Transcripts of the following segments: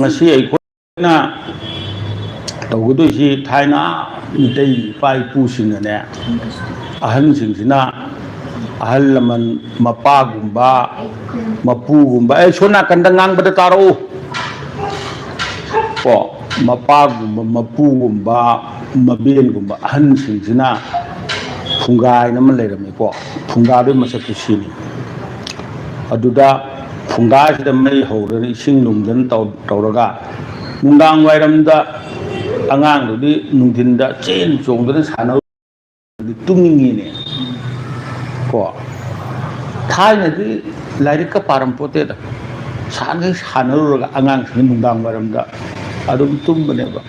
ngasi ꯑꯩꯈꯣꯏꯅ ꯇꯧꯒꯗꯣꯏꯁꯤ ꯊꯥꯏꯅ ꯃꯤꯇꯩ ꯏꯄꯥ ꯏꯄꯨꯁꯤꯡꯅꯅꯦ ꯑꯍꯟꯁꯤꯡꯁꯤꯅ ꯑꯍꯜ ꯂꯃꯟ ꯃꯄꯥꯒꯨꯝꯕ ꯃꯄꯨꯒꯨꯝꯕ ꯁꯣꯝ ꯅꯥꯀꯟꯗ ꯉꯥꯡꯕꯗ ꯇꯥꯔꯛꯎ ꯀꯣ ꯃꯄꯥꯒꯨꯝꯕ ꯃꯄꯨꯒꯨꯝꯕ ꯃꯕꯦꯟꯒꯨꯝꯕ ꯑꯍꯟꯁꯤꯡꯁꯤꯅ ꯐꯨꯡꯒꯥꯏꯅ ꯑꯃ ꯂꯩꯔꯝꯃꯦꯀꯣ ꯐꯨꯡꯒꯥꯗꯨꯒꯤ ꯃꯁꯛꯇꯨ ꯁꯤꯅꯤ ꯑꯗꯨꯗ ꯐꯨꯡꯒꯥꯁꯤꯗ ꯃꯩ ꯍꯧꯔꯒ ꯏꯁꯤꯡ ꯂꯨꯝꯗꯅ ꯇꯧꯔꯒ ꯅꯨꯡꯗꯥꯡ ꯋꯥꯏꯔꯝꯗ ꯑꯉꯥꯡꯗꯨꯗꯤ ꯅꯨꯡꯊꯤꯟꯗ ꯆꯦꯟ ꯆꯣꯡꯗꯅ ꯁꯥꯟꯅꯕꯗꯤ ꯇꯨꯝꯅꯤꯡꯉꯤꯅꯦ ꯀꯣ ꯊꯥꯏꯅꯗꯤ ꯂꯥꯏꯔꯤꯛꯀ ꯄꯥꯔꯝꯄꯣꯠꯇꯦꯗ ꯁꯥꯟꯅꯔꯨꯔꯒ ꯑꯉꯥꯡꯁꯤꯡꯅ ꯅꯨꯡꯗꯥꯡ ꯋꯥꯏꯔꯝꯗ ꯑꯗꯨꯝ ꯇꯨꯝꯕꯅꯦꯕ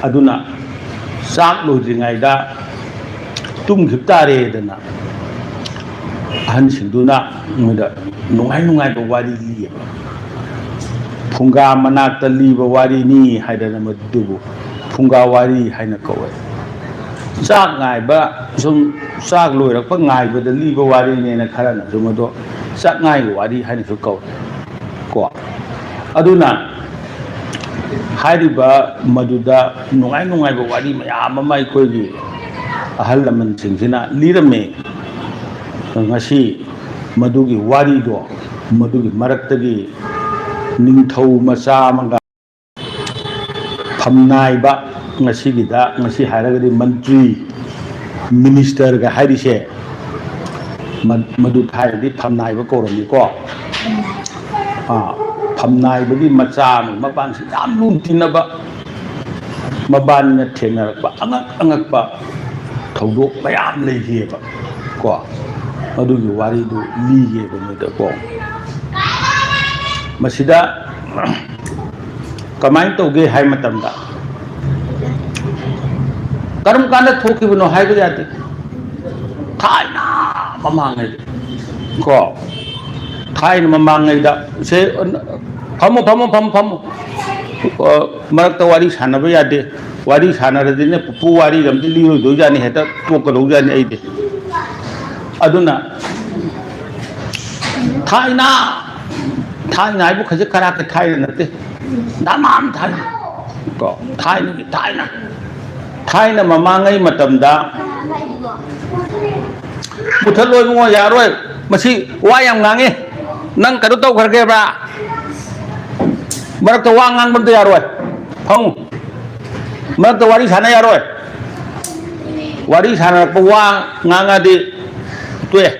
ꯑꯗꯨꯅ ꯆꯥꯛ ꯂꯣꯏꯗ꯭ꯔꯤꯉꯩꯗ ꯇꯨꯝꯈꯤꯕ ꯇꯥꯔꯦꯗꯅ ꯑꯍꯟꯁꯤꯡꯗꯨꯅ ꯃꯣꯏꯗ ꯅꯨꯡꯉꯥꯏꯕ ꯋꯥꯔꯤ ꯂꯤꯌꯦꯕ ꯐꯨꯡꯒꯥ ꯃꯅꯥꯛꯇ ꯂꯤꯕ ꯋꯥꯔꯤꯅꯤ ꯍꯥꯏꯗꯅ ꯃꯗꯨꯕꯨ ꯐꯨꯡꯒꯥ ꯋꯥꯔꯤ ꯍꯥꯏꯅ ꯀꯧꯋꯦ ꯆꯥꯛ ꯉꯥꯏꯕ ꯁꯨꯝ ꯆꯥꯛ ꯂꯣꯏꯔꯛꯄ ꯉꯥꯏꯕꯗ ꯂꯤꯕ ꯋꯥꯔꯤꯅꯦꯅ ꯈꯔꯅꯁꯨ ꯃꯗꯣ ꯆꯥꯛ ꯉꯥꯏꯕ ꯋꯥꯔꯤ ꯍꯥꯏꯅꯁꯨ ꯀꯧꯋꯦ ꯀꯣ ꯑꯗꯨꯅ ꯍꯥꯏꯔꯤꯕ ꯃꯗꯨꯗ ꯅꯨꯡꯉꯥꯏꯕ ꯋꯥꯔꯤ ꯃꯌꯥꯝ ꯑꯃ ꯑꯩꯈꯣꯏꯒꯤ ꯑꯍꯜ ꯂꯃꯟꯁꯤꯡꯁꯤꯅ ꯂꯤꯔꯝꯃꯦ ngasi madugi wari do madugi maraktagi ningthau macha amaga phamnai ba ngasi gida ngasi hairagadi mantri minister ga hairise madu thaidi phamnai ba korami ko phamnai bagi macha maban si yam lum tinaba maban na thengnarakba angak ba thodok mayam leiheba ko ꯑꯗꯨꯒꯤ ꯋꯥꯔꯤꯗꯨ ꯂꯤꯒꯦꯕ ꯅꯣꯏꯗꯀꯣ ꯃꯁꯤꯗ ꯀꯃꯥꯏꯅ ꯇꯧꯒꯦ ꯍꯥꯏ ꯃꯇꯝꯗ ꯀꯔꯝ ꯀꯥꯟꯗ ꯊꯣꯛꯈꯤꯕꯅꯣ ꯍꯥꯏꯕ ꯌꯥꯗꯦ ꯊꯥꯏꯅ ꯃꯃꯥꯡꯉꯩꯗ ꯀꯣ ꯊꯥꯏꯅ ꯃꯃꯥꯡꯉꯩꯗ ꯁꯦ ꯐꯝꯃꯨ ꯃꯔꯛꯇ ꯋꯥꯔꯤ ꯁꯥꯟꯅꯕ ꯌꯥꯗꯦ ꯋꯥꯔꯤ ꯁꯥꯟꯅꯔꯗꯤꯅꯦ ꯄꯨꯄꯨ ꯋꯥꯔꯤ ꯑꯃꯗꯤ ꯂꯤꯔꯣꯏꯗꯣꯏꯖꯥꯅꯤ ꯍꯦꯛꯇ ꯇꯣꯛꯀꯗꯧꯖꯥꯅꯤ ꯑꯩꯗꯤ aduna thaina haibu khaje kara ke thaina nate damam thaina ko thaina mamangai matamda muthaloi ngo yaroi masi wa yam ngange nang kadu tau kharge ba marak to wa ngang bam to yaroi phang marak to wari sana yaroi wari sana ko wa nganga di tuh ya.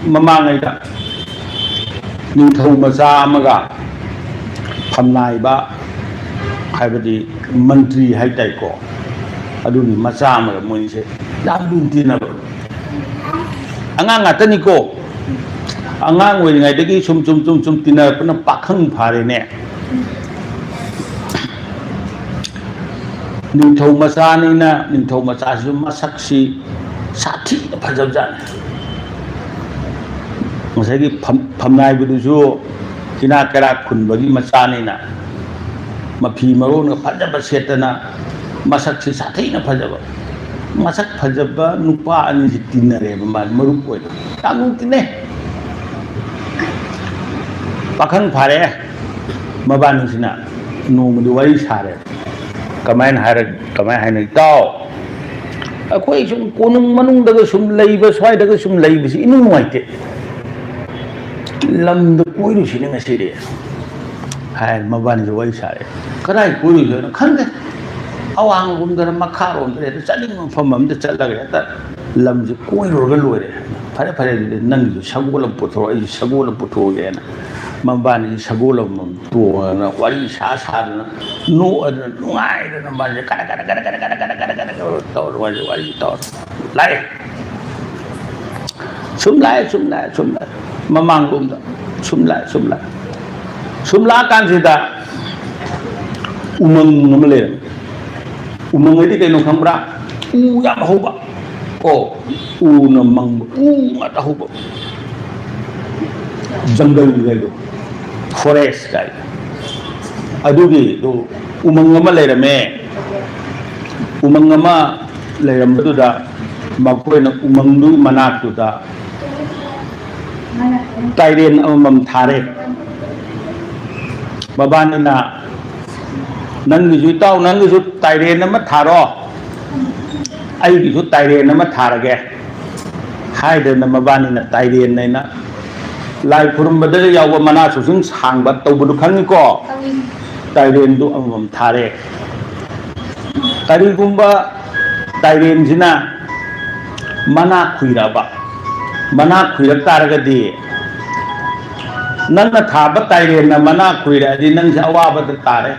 Memang ada ningthau macha amaga phamnaiba haibadi mantri haitai ko aduni macha amaga moinse yam luntina ba angang ngatani ko angang oiringai dagi sum tina puna pakhang phare ne ningthau macha ni na ningthau macha su masaksi sathi phajabjan masagi phamnai budusu kina kara khunbagi machani na mafi maron ga phajaba setana masak si sathai na phajaba masak phajaba nupa ani tinare ba marup oi tangu tine pakhang phare mabani sina nomudi wari sare kamain haina tao akhoi sum konung manung daga sum leiba swai daga sum leibisi inu nuaite lamda koiru sini ngasi de hai mabani wai sare karai koiru jona khande awang gumdara makharon de chaling famam de chalaga ta lamji koiru ga loire phare de nang ju sagolam putho ai sagolam putho ge na mabani sagolam to na wari sa na no nuai na mabani kada to wari to lai sum lai mamang lum da sumla kan sida umang namale umang itu kayak nongkrong berak ya mahu pak oh namang nggak tahu pak jungle gitu forest kayak aduh gitu umang namale rame umang nama leram itu dah makoi na umang du manak tu dah Tairen amam thare babani na nang gisu tau nang gisu Tairen na tharo ai gisu Tairen na tharage hai de na mabani na Tairen na lai purum badal yawa mana susung sang bat tau budu khangi ko Tairen du amam thare kari gumba Tairen jina mana khuiraba mana khuirak taragadi nangna thaba Tairen na mana khuiradi nang awaba da tare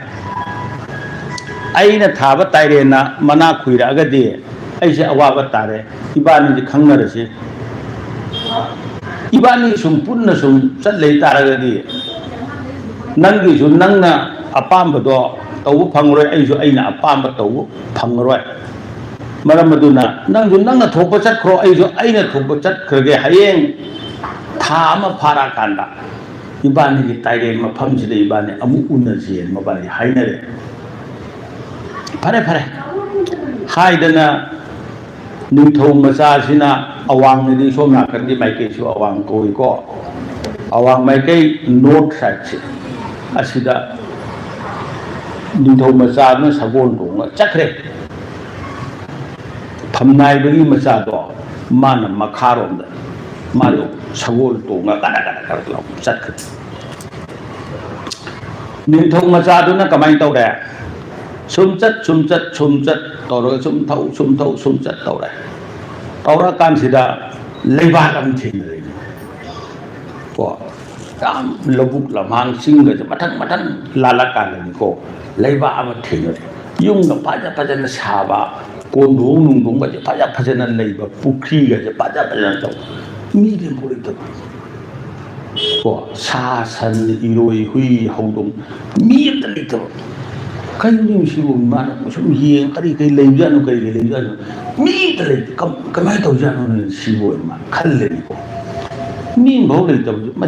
aina thaba Tairen na mana khuiragadi aise awaba tare ibani ji khangnarase ibani sum punna sum chatlei taragadi nangi su nangna apamba do tawu phangroi aisu aina apamba tawu phangroi maram aduna nangju nangna thokpa chatkro aisu aina thokpa chatkrage hayeng thama phara kanda ibani gi Tairen mafam sida ibani amu unasi mabani hainare phare haidana ningthau macha sina awang ni somna kan di maike su awang koi ko awang maike north side asida ningthau macha na sagon dong chakre phamnai bagi macha do mana makharom da malo sagol tonga kada lo chakre ningthau macha do na kamai tau da sumchat toro sumchat tau da taura kan sida leiba kam thin re ko tam lobuk lamang singa matang lala kan ni ko leiba ama thin re yung na paja na saba ko nung ga paja na leiba pukri ga paja na tau mi de mo re to ko sa san iroi hui haudong mi de le to kai ni si wo ma na so yeng kari kai leiba no kai leiba no mi de le kamai tau ja no si wo ma khal le ko mi bau le to ma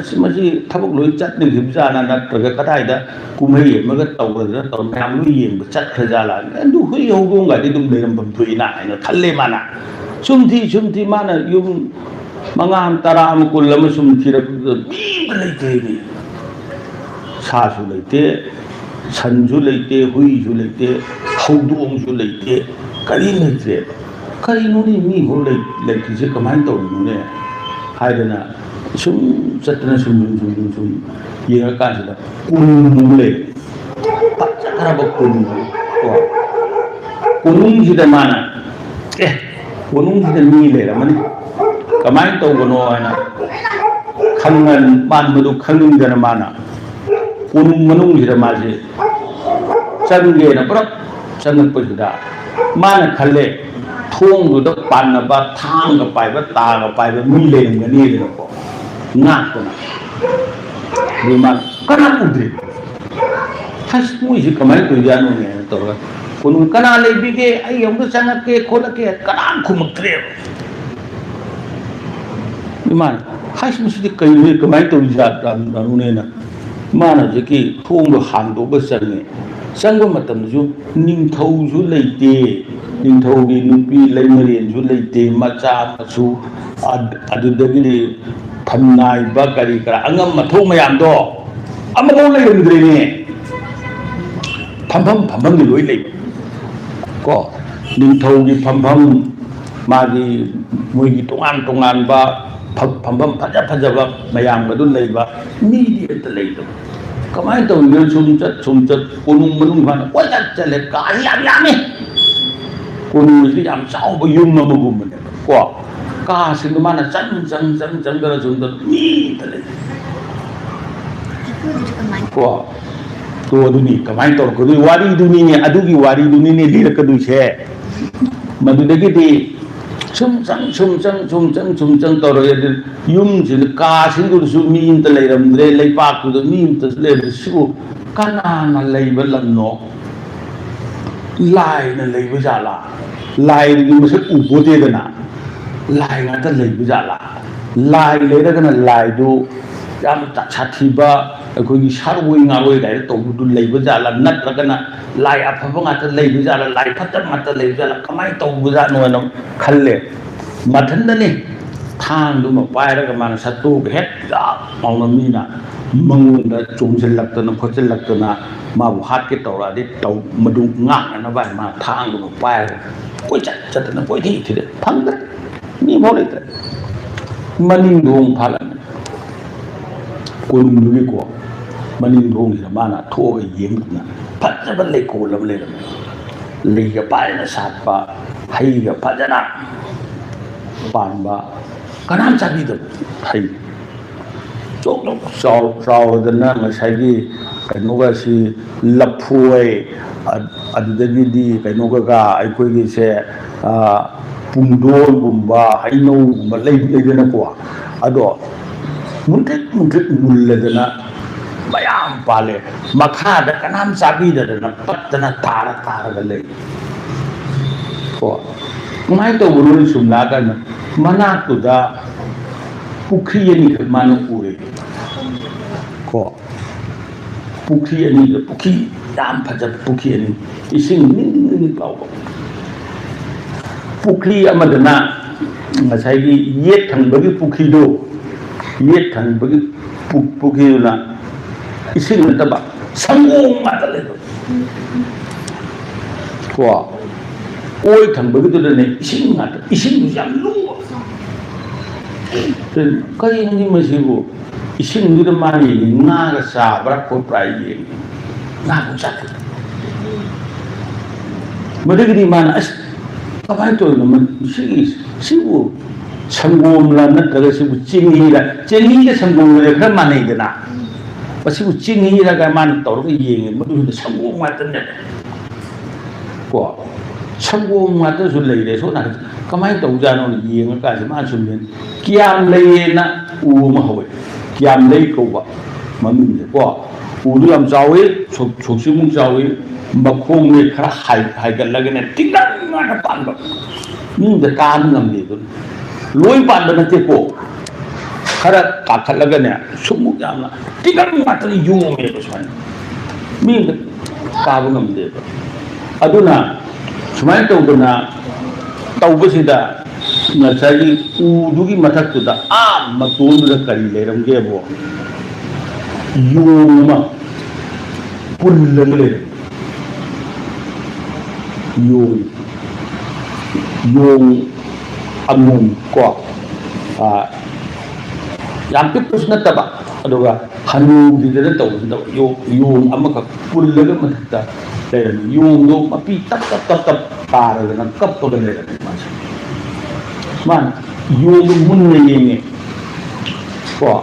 thabok loi chat ni sim ja na tra ka dai da kumai ma ga tau ga tau nam lu yeng chat kha ja la du hui haudong ga di dum le ram bam thui na ai khal le ma na sumthi ma na yung mangam taram kulam sumthi ra mi le te ni sa su le te sanju leite hui ju leite haudong ju leite kari leite kari no ni mi ho leite je kamai to no ne haidana sum satna sum yenga ka sida kun le pachara ba kun ko kunung sida mana kunung sida mi le ramani kamai to gono ana khangan man madu khanung dana mana kunung manung sida maje change na prap changan pujda mana khalle thong du da pan na ba thang ga pai ba ta ga pai ba mi le ga ni le ko nga ko na ni man kana udri has mu ji kamai to ja no ne to ga kunung kana le bi ke ai yong da changa ke khola ke kana khum tre ni man has mu si kai ne kamai to ja da no ne na mana je ki thong do han do ba sang sang ba matam ju ningthau ju leite ningthau gi nupi leimarian ju leite macha machu adu dagi thamnai ba kari kara angam mathong mayam do amamo leim dre ne pham ni loi lei ko ningthau gi pham ma gi moi gi tongan ba pham phaja ba mayam ga dun lei ba ni di ta lei do kamai to ngel sum chat kunung manung ban wa chat le ka yam ni kunung si yam sao ba yung ma gum ne ko ka sin ma na chan ga sum ta ni ta le ko to du ni kamai to ko du wari du ni ne adu gi wari du ni ne li ka du che madu de gi di sum chang to ro yum jin ka sin du su mi in ta le ram le pa ku du mi ta le su kana na le ba lam no lai na lei bây giờ là lai thì mà sẽ ủ bố tê cái nào lai ngã ta lei bây giờ là lai lấy ra cái nào lai do yam ta chát thì ba कोई इशारा वो इंगा वो इधर तो वो ले बजा ला नट रखना लाई आप हम आते ले बजा ला लाई फटर मत ले बजा ला कमाई तो बजा नो खल्ले मथन दने थांग दु म पाय रग मान सत्तू हेड जा माउन मीना मंगुन दा चुंगजल लगतना फजल लगतना मा वो हाथ के तौरा दे तौ मदु ngak ना बाय मा थांग दु म पाय कोई चतना कोई थी दे फंग ni mo le maning dong phalan kun du ko maning dong ni mana tho ga yeng na phat na ban le ko lam le le ga pai na sat pa hai ga phajana pan ba kanam cha bi de hai chok no sao da na ma sai gi kai no ga si laphuai adu da gi di kai no ga ai koi gi se pungdol bumba hai no ma le na ko ado muntik mulle dana bayam pale makha da kanam sabi da na patana tara ga le ko mai to burun sumla ka na mana tu da pukhi ni ka manu ure ko pukhi ni da pukhi dam phaja pukhi ni ising ni pau pukhi amadana ngasai gi yet thang bagi pukhi do yet thang bagi pukhi na ising na ba sangong mata le ko oi thang bagi to ne ising na ising du jam lu ten kai ni ma si bu ising du da ma ni nga ga sa bra ko prai ye nga ko cha madagi mana as kabai to no man si bu sangom la na ka si bu chingi la sangom le kha ma nei de na ba si bu chingi la ga man to ro ye ngi ma du sangom ma tan ne ko sangom ma ta su le de so na kamai to ja no ye ngi ka si ma su men kiam le na u ma ho kiam le ko ba ma min de ko u du am jaw we chok si mu jaw we ma khong ne kha hai ga la ga ne tik na na pan ba ni de ka ngam de do loi pan da na te ko khara ka khala ga ne sumu ya na tik na ma ta yu me ko swan mi de ka ba ngam de ba aduna sumai to da na tau ba si da na sai u du gi mathak tu da a ma tu da kari le ram ge bo yu ma pul le yung amum ko yang pipus na taba aduga hanu di da to yung amaka pullaga matta le yung do mapi tap para le nan kap to le man yung mun ne yenge ko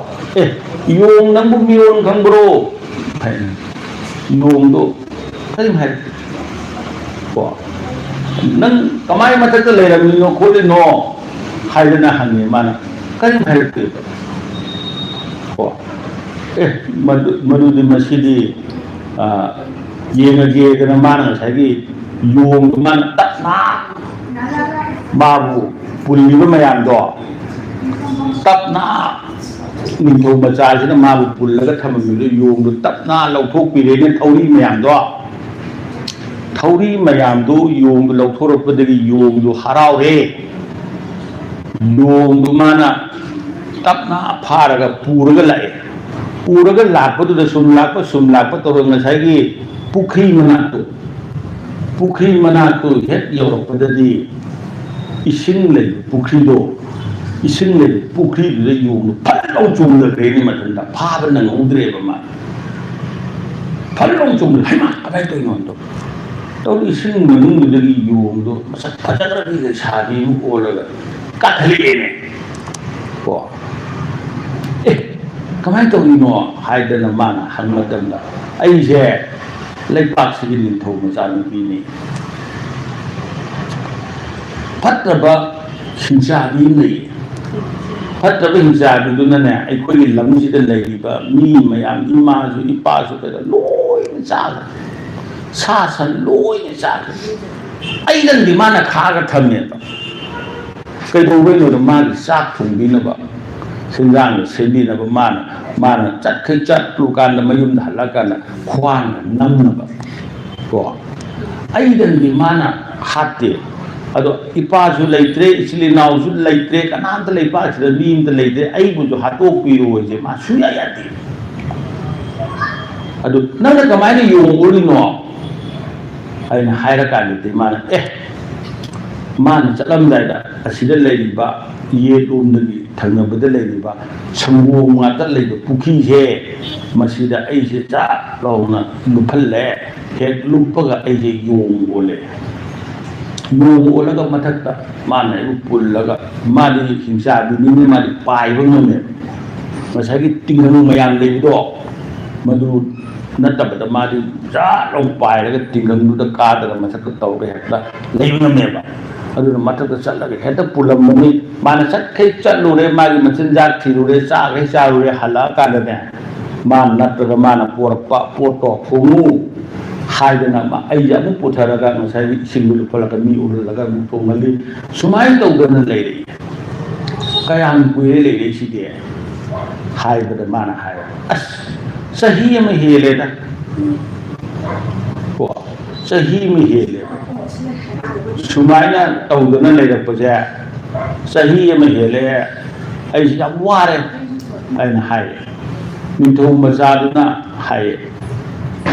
yung nang bu miyon kang bro yung do kai mai ko nang kamai mata ta le ram no ko le no hai na han ni mana kai mai te ko madu di masjidi ye nga ge ga mana sai gi yong man tat na babu puli ba mayam do tat na ni tho ba cha ji na ma bu pul la ga tham mi yong do tat na lau thok pi re ne thauri mayam do thori mayam do yong lo thoro padagi yong do harau re yong do mana tapna pharaga puraga lakpa do sum lakpa to nga sai gi pukhi manatu het yorok padadi ising le pukhi do yong phat lo chung le re ni ma thanda pha ba na ngudre ba ma phat lo chung le hai ma ka to ngon to tau ising menung dari yung do masa pada lagi ke sabi mu ola ka thali ne ko kamai to ni no hai da na mana hang ma dam da ai je lai pak si ni tho ma sa ni bi ni phat ba shin sa bi ni phat ba shin sa bi do na ne ai ko ni lam si da lai ba mi ma ya mi ma su i pa su da loi sa ꯁꯥ ꯁꯟ ꯂꯣꯏꯅ ꯆꯥꯈ꯭ꯔꯦ ꯑꯩꯅꯗꯤ ꯃꯥꯅ ꯈꯥꯛꯑꯒ ꯊꯝꯃꯦꯕ ꯀꯩꯗꯧꯕꯩꯅꯣꯗ ꯃꯥꯒꯤ ꯆꯥꯛ ꯊꯣꯡꯕꯤꯅꯕ ꯁꯦꯟꯖꯥꯡꯗ ꯁꯦꯝꯕꯤꯅꯕ ꯃꯥꯅ ꯆꯠꯂꯨ ꯀꯥꯟꯗ ꯃꯌꯨꯝꯗ ꯍꯜꯂꯛꯀꯥꯟꯗ ꯈ꯭ꯋꯥꯡꯅ ꯅꯝꯅꯕ ꯀꯣ ꯑꯩꯗꯗꯤ ꯃꯥꯅ ꯍꯥꯠꯇꯦ ꯑꯗꯣ ꯏꯄꯥꯁꯨ ꯂꯩꯇ꯭ꯔꯦ ꯏꯆꯤꯜ ꯏꯅꯥꯎꯁꯨ ꯂꯩꯇ꯭ꯔꯦ ꯀꯅꯥꯝꯇ ꯂꯩꯄꯥꯛꯁꯤꯗ ꯃꯤ ꯑꯃꯇ ꯂꯩꯇ꯭ꯔꯦ ꯑꯩꯕꯨꯁꯨ ꯍꯥꯠꯇꯣꯛꯄꯤꯔꯣꯏꯁꯦ ꯃꯥ ꯁꯨꯡꯌꯥ ꯌꯥꯗꯦ ꯑꯗꯨ ꯅꯪꯅ ꯀꯃꯥꯏꯅ ꯌꯣꯡꯉꯨꯔꯤꯅꯣ ꯑꯩꯅ ꯍꯥꯏꯔꯀꯥꯟꯗꯗꯤ ꯃꯥꯅ ꯆꯠꯂꯝꯗꯥꯏꯗ ꯑꯁꯤꯗ ꯂꯩꯔꯤꯕ ꯌꯦꯠꯂꯣꯝꯗꯒꯤ ꯊꯪꯅꯕꯗ ꯂꯩꯔꯤꯕ ꯁꯪꯒꯣꯝ ꯉꯥꯛꯇ ꯂꯩꯕ ꯄꯨꯈ꯭ꯔꯤꯁꯦ ꯃꯁꯤꯗ ꯑꯩꯁꯦ ꯆꯥꯛ ꯂꯥꯎꯅ ꯂꯨꯞꯍꯜꯂꯦ ꯍꯦꯛ ꯂꯨꯞꯄꯒ ꯑꯩꯁꯦ ꯌꯣꯡ ꯑꯣꯜꯂꯦ ꯌꯣꯡ ꯑꯣꯜꯂꯒ ꯃꯊꯛꯇ ꯃꯥꯅ ꯑꯩꯕꯨ ꯄꯨꯜꯂꯒ ꯃꯥꯗꯤ ꯍꯤꯡꯆꯥꯕꯤꯅꯤꯅ ꯃꯥꯗꯤ ꯄꯥꯏꯕ ꯉꯝꯃꯦꯕ ꯉꯁꯥꯏꯒꯤ ꯇꯤꯡꯈꯪ ꯃꯌꯥꯝ ꯂꯩꯕꯗꯣ ꯃꯗꯨ ꯅꯠꯇꯕꯗ ꯃꯥꯗꯤ ꯖꯥꯠ ꯂꯥꯎ ꯄꯥꯏꯔꯒ ꯇꯤꯡꯈꯪꯗꯨꯗ ꯀꯥꯗꯒ ꯃꯊꯛꯇ ꯇꯧꯔꯒ ꯍꯦꯛꯇ ꯂꯩꯕ ꯉꯝꯃꯦꯕ ꯑꯗꯨꯅ ꯃꯊꯛꯇ ꯆꯠꯂꯒ ꯍꯦꯛꯇ ꯄꯨꯜꯂꯝꯕꯅꯤ ꯃꯥꯅ ꯆꯠꯈꯩ ꯆꯠꯂꯨꯔꯦ ꯃꯥꯒꯤ ꯃꯆꯤꯟꯖꯥꯛ ꯊꯤꯔꯨꯔꯦ ꯆꯥꯈꯩ ꯆꯥꯔꯨꯔꯦ ꯍꯜꯂꯛꯑꯀꯥꯟꯗꯅꯦ ꯃꯥꯅ ꯅꯠꯇ꯭ꯔꯒ ꯃꯥꯅ ꯄꯣꯔꯛꯄ ꯄꯣꯠꯇꯣ ꯊꯣꯡꯉꯨ ꯍꯥꯏꯗꯅ ꯑꯩꯁꯦ ꯑꯃꯨꯛ ꯄꯨꯊꯔꯒ ꯉꯁꯥꯏꯒꯤ ꯏꯁꯤꯡꯗꯨ ꯂꯨꯞꯍꯜꯂꯒ ꯃꯤ ꯎꯍꯜꯂꯒ ꯑꯃꯨꯛ ꯊꯣꯡꯍꯜꯂꯤ ꯁꯨꯃꯥꯏꯅ ꯇꯧꯗꯅ ꯂꯩꯔꯛꯏ ꯀꯌꯥꯝ ꯀꯨꯏꯔꯦ ꯂꯩꯔꯛꯏꯁꯤꯗꯤ ꯍꯥꯏꯕꯗ ꯃꯥꯅ ꯍꯥꯏ ꯆꯍꯤ ꯑꯃ ꯍꯦꯜꯂꯦꯗ ꯀꯣ ꯆꯍꯤ ꯑꯃ ꯍꯦꯜꯂꯦꯕ ꯁꯨꯃꯥꯏꯅ ꯇꯧꯗꯅ ꯂꯩꯔꯛꯄꯁꯦ ꯆꯍꯤ ꯑꯃ ꯍꯦꯜꯂꯦ ꯑꯩꯁꯦ ꯌꯥꯝ ꯋꯥꯔꯦ ꯑꯩꯅ ꯍꯥꯏꯌꯦ ꯅꯤꯡꯊꯧ ꯃꯆꯥꯗꯨꯅ ꯍꯥꯏꯌꯦ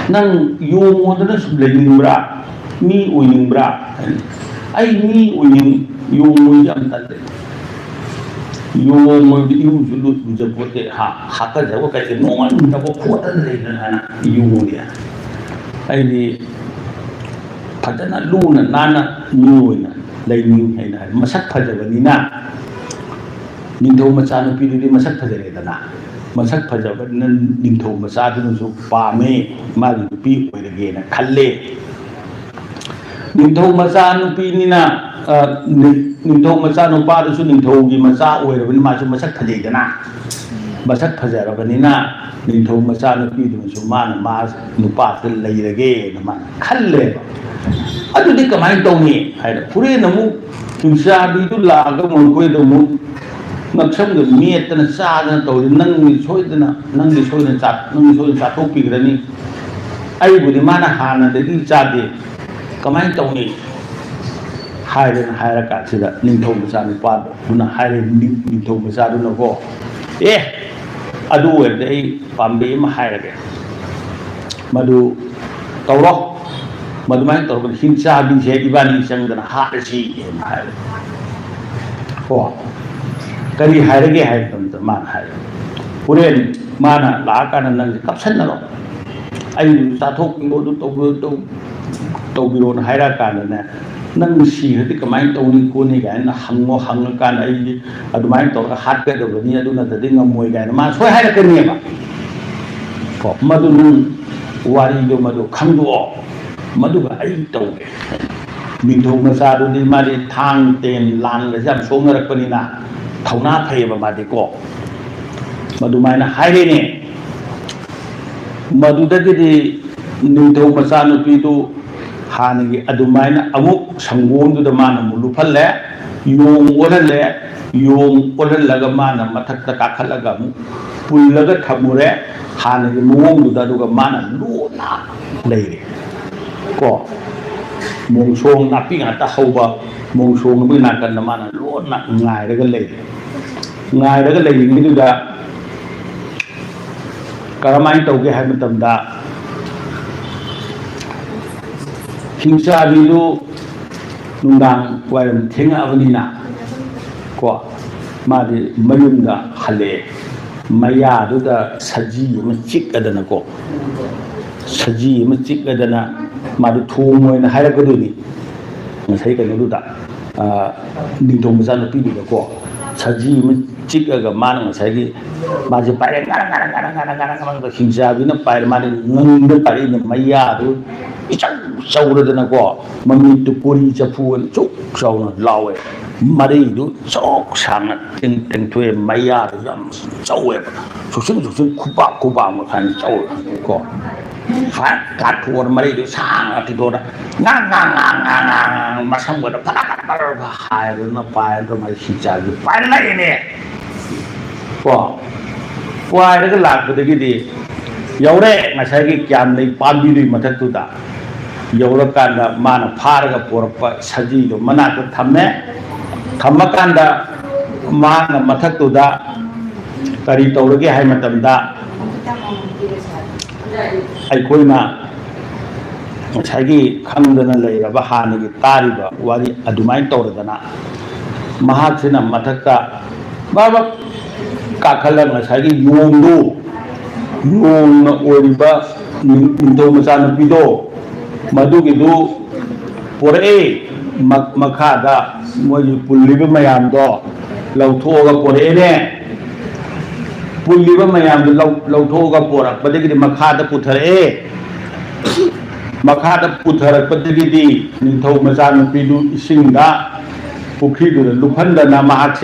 ꯅꯪ ꯌꯣꯡꯉꯣꯗꯅ ꯁꯨꯝ ꯂꯩꯅꯤꯡꯕ꯭ꯔꯥ ꯃꯤ ꯑꯣꯏꯅꯤꯡꯕ꯭ꯔꯥ ꯑꯩ ꯃꯤ ꯌꯣꯡꯉꯣꯏ ꯌꯥꯝ ꯇꯜꯂꯦ ꯌꯣꯡꯉꯣꯏꯕꯗꯤ ꯏꯔꯨꯁꯨ ꯂꯨꯖꯄꯣꯠꯇꯦ ꯍꯥꯀꯠꯆꯕ ꯀꯩꯀꯩ ꯅꯣꯡꯉꯥꯟꯗꯕ ꯈꯣꯠꯇꯅ ꯂꯩꯗꯅ ꯌꯣꯡꯉꯦ ꯑꯩꯗꯤ ꯐꯖꯅ ꯂꯨꯅ ꯅꯥꯟꯅ ꯃꯤ ꯑꯣꯏꯅ ꯂꯩꯅꯤꯡ ꯍꯥꯏꯅ ꯍꯥꯏ ꯃꯁꯛ ꯐꯖꯕꯅꯤꯅ ꯅꯤꯡꯊꯧ ꯃꯆꯥꯅꯨꯄꯤꯗꯨꯗꯤ ꯃꯁꯛ ꯐꯖꯔꯦꯗꯅ ꯃꯁꯛ ꯐꯖꯕꯅꯤꯅ ꯅꯤꯡꯊꯧ ꯃꯆꯥꯗꯨꯅꯁꯨ ꯄꯥꯝꯃꯦ ꯃꯥꯒꯤ ꯅꯨꯄꯤ ꯑꯣꯏꯔꯒꯦꯅ ꯈꯜꯂꯦ ꯅꯤꯡꯊꯧ ꯃꯆꯥꯅꯨꯄꯤꯅꯤꯅ ꯅꯤꯡꯊꯧ ꯃꯆꯥꯅꯨꯄꯥꯗꯨꯁꯨ ꯅꯤꯡꯊꯧꯒꯤ ꯃꯆꯥ ꯑꯣꯏꯔꯕꯅꯤꯅ ꯃꯥꯁꯨ ꯃꯁꯛ ꯐꯖꯩꯗꯅ ꯃꯁꯛ ꯐꯖꯔꯕꯅꯤ나 ꯅꯤꯡꯊꯧ ꯃꯆꯥꯅꯨꯄꯤꯗꯨꯅꯁꯨ ꯃꯥꯅ ꯅꯨꯄꯥꯁꯤꯗ ꯂꯩꯔꯒꯦꯅ ꯃꯥꯅ ꯈꯜꯂꯦꯕ ꯑꯗꯨꯗꯤ ꯀꯃꯥꯏꯅ ꯇꯧꯅꯤ ꯍꯥꯏꯅ ꯍꯣꯔꯦꯟ ꯑꯃꯨꯛ ꯍꯤꯡꯆꯥꯕꯤꯗꯨ ꯂꯥꯛꯑꯒ ꯃꯈꯣꯏꯗ ꯑꯃꯨꯛ ꯉꯛꯁꯝꯒ ꯃꯦꯠꯇꯅ ꯆꯥꯗꯅ ꯇꯧꯔꯤ ꯅꯪꯗꯤ ꯁꯣꯏꯗꯅ ꯆꯥꯊꯣꯛꯄꯤꯈ꯭ꯔꯅꯤ ꯑꯩꯕꯨꯗꯤ ꯃꯥꯅ ꯍꯥꯟꯅꯗꯒꯤ ꯆꯥꯗꯦ ꯀꯃꯥꯏꯅ ꯇꯧꯅꯤ ꯍꯥꯏꯗꯅ ꯍꯥꯏꯔꯀꯥꯟꯁꯤꯗ ꯅꯤꯡꯊꯧ ꯃꯆꯥꯅꯨꯄꯥꯗꯨꯅ ꯍꯥꯏꯔꯦ ꯅꯤꯡꯊꯧ ꯃꯆꯥꯗꯨꯅꯀꯣ ꯑꯗꯨ ꯑꯣꯏꯔꯗꯤ ꯑꯩ ꯄꯥꯝꯕꯩ ꯑꯃ ꯍꯥꯏꯔꯒꯦ ꯃꯗꯨ ꯇꯧꯔꯣ ꯃꯗꯨꯃꯥꯏꯅ ꯇꯧꯔꯒ ꯍꯤꯡꯆꯥꯕꯤꯁꯦ ꯏꯕꯥꯅꯤ ꯆꯪꯗꯅ ꯍꯥꯠꯂꯁꯤ ꯍꯥꯏꯅ ꯍꯥꯏꯔꯦ ꯀꯔꯤ ꯍꯥꯏꯔꯒꯦ ꯍꯥꯏꯕ ꯃꯇꯝꯗ ꯃꯥꯅ ꯍꯥꯏꯔꯦ ꯍꯣꯔꯦꯟ ꯃꯥꯅ ꯂꯥꯛꯑꯀꯥꯟꯗ ꯅꯪꯁꯦ ꯀꯞꯁꯟꯅꯔꯣ ꯑꯩ ꯆꯥꯊꯣꯛꯄꯤꯔꯣ ꯑꯗꯨ ꯇꯧꯕꯤꯔꯣꯅ ꯍꯥꯏꯔꯛꯑꯀꯥꯟꯗꯅꯦ ꯅꯪ ꯁꯤꯈ꯭ꯔꯗꯤ ꯀꯃꯥꯏꯅ ꯇꯧꯅꯤ ꯈꯣꯠꯅꯤ ꯀꯥꯏꯅ ꯍꯪꯉꯀꯥꯟꯗ ꯑꯩꯗꯤ ꯑꯗꯨꯃꯥꯏꯅ ꯇꯧꯔꯒ ꯍꯥꯠꯀꯗꯕꯅꯤ ꯑꯗꯨ ꯅꯠꯇ꯭ꯔꯗꯤ ꯉꯝꯃꯣꯏ ꯀꯥꯏꯅ ꯃꯥ ꯁꯣꯏ ꯍꯥꯏꯔꯛꯀꯅꯦꯕ ꯃꯗꯨ ꯅꯪ ꯋꯥꯔꯤꯗꯣ ꯃꯗꯨ ꯈꯪꯗꯣꯛꯑꯣ मधुगा तौगे निंथौ मचादुदी मादी थांग तेन लांगसे याम सोंगरकपनिना थौना फैबा मादीको मधुमायना हाइरेने मधुदगीदी निंथौ मचानुपीदु हानगी अदुमायना अमुक संगोमदुदा माना मुलुफल्ले योंग ओलल्लगा माना मथक्ता काखल्लगा पुल्लगा थमुरे हानगी मुंगदुदा अदुगा माना लोना लेरे को मोंसोंग नापी ngata hauba mongsong bu nakan mana lona ngairaga leidingduda karamai tauge hai matamda hingsa bilu nundang wairam thenga abanina ko madi mayumda hale maya duda saji ma chikadana ko saji ma chikadana मादु थोंगोयना हायरकदुनी ngasai kainuda ningthong machanu ko saji ma chikaga mana ngasai maje pare ngara hingsabi na pare mani ngangda pare na maya du ichang chauradana ko mami tu puri chapu chuk chauna lawe mari du chok sanga teng thwe maya du yam chawe susung kupa ma khan chau ko ฟ้ากัดทัวร์มาได้ดูสร้างที่โดนงางมาสมุดพลัดหายหรือน่าไปเราไม่ชิจาอยู่ไปไหนเนี่ยก็ว่าแล้วก็หลักตัวกี่ดียาวเร่มาใช้กี่ยามในปามบิดุมาทัดตุดายาวกันดามานะพาร์กับปวดปะสัจจีโดมันน่าจะทำเนี่ยทำมากันดามานะมาทัดตุดาการีตัวเราให้มาทำดาไอ้คนน่ะใช้กี่คำเดินเลยระบาดนี่ตาริบะว่าดิอดุไมตัวเดินนะมหาเสนามาทักตาบ้าบ้ากาขลังใช้กี่ยูงดูยูงนะโอริบะนิโตมาจานปิโดมาดูกี่ดูปวดมาขาดะมวยปุลิบะมายามดอเราโทรกับปวดเนี่ยปุลิบะมายามเราโทรกับปวดประเดี๋ยวมาขาดะปุถะมาขาดะปุถะประเดี๋ยวนิโตมาจานปิดูสิงดาปุขีดูลุพันดานามาเช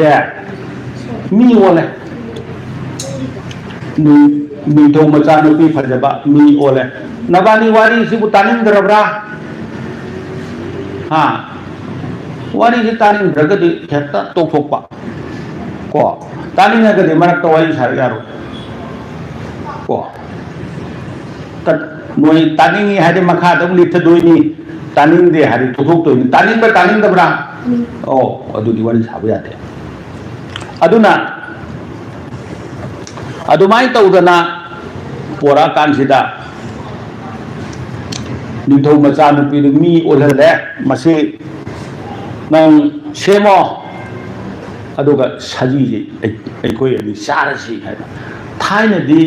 มีโอเลยมีโทมาจานุปีพัจบะมีโอเลยนับานีวารีสิบุตานินดรบราฮะวารีสิตานินดรก็ดีแค่ตะโตฟกปะก็ตานินก็ดีมันตัวอีสายการุก็แต่หน่วยตานินนี่ให้ได้มาฆ่าต้องรีบทะดุยนี่ตานินเดียให้ได้ทุกตัวนี่ตานินเป็นตานินดรบราโอ้อดูดีวารีสาบยาเดอดูนะอดูไม่ตัวกันนะปวดอาการสิดานิโทมาจานุปีมีโอเลเล่มาสินั่งเชมออดูกับชาจีไอ้คุยนี่ชาร์สิให้ท้ายนี่ดี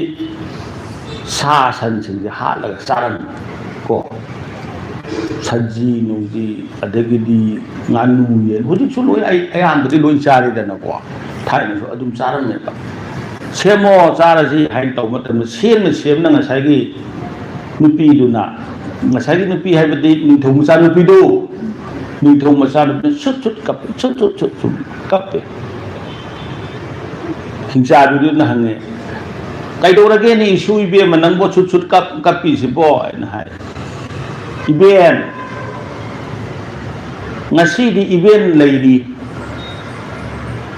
ชาสันสิหาแล้วก็ชารันก็ชาจีนู่นดีอะไรก็ดีงานนู่นเย็นหุ่นที่ชุดลุยไอ้อันที่ลุยชาลีเดนนะก็ท้ายนี่ก็อดูชารันเนี่ยเชื่อมอจาระสิให้ตัวมันแต่เชื่อมนั่งใช้กี่นุปีดูนะใช้กี่นุปีให้ไปดีนิทงมาซานุปีดูนิทงมาซานุปีชุดกับชุดกับไปหิงซาดูนะฮะเนี่ยใครดูอะไรนี่ช่วยเบี้ยมันนั่งบ่ชุดกับปีสิบ่อยนะฮะอีเบนงั้นสิดีอีเบนเลยดี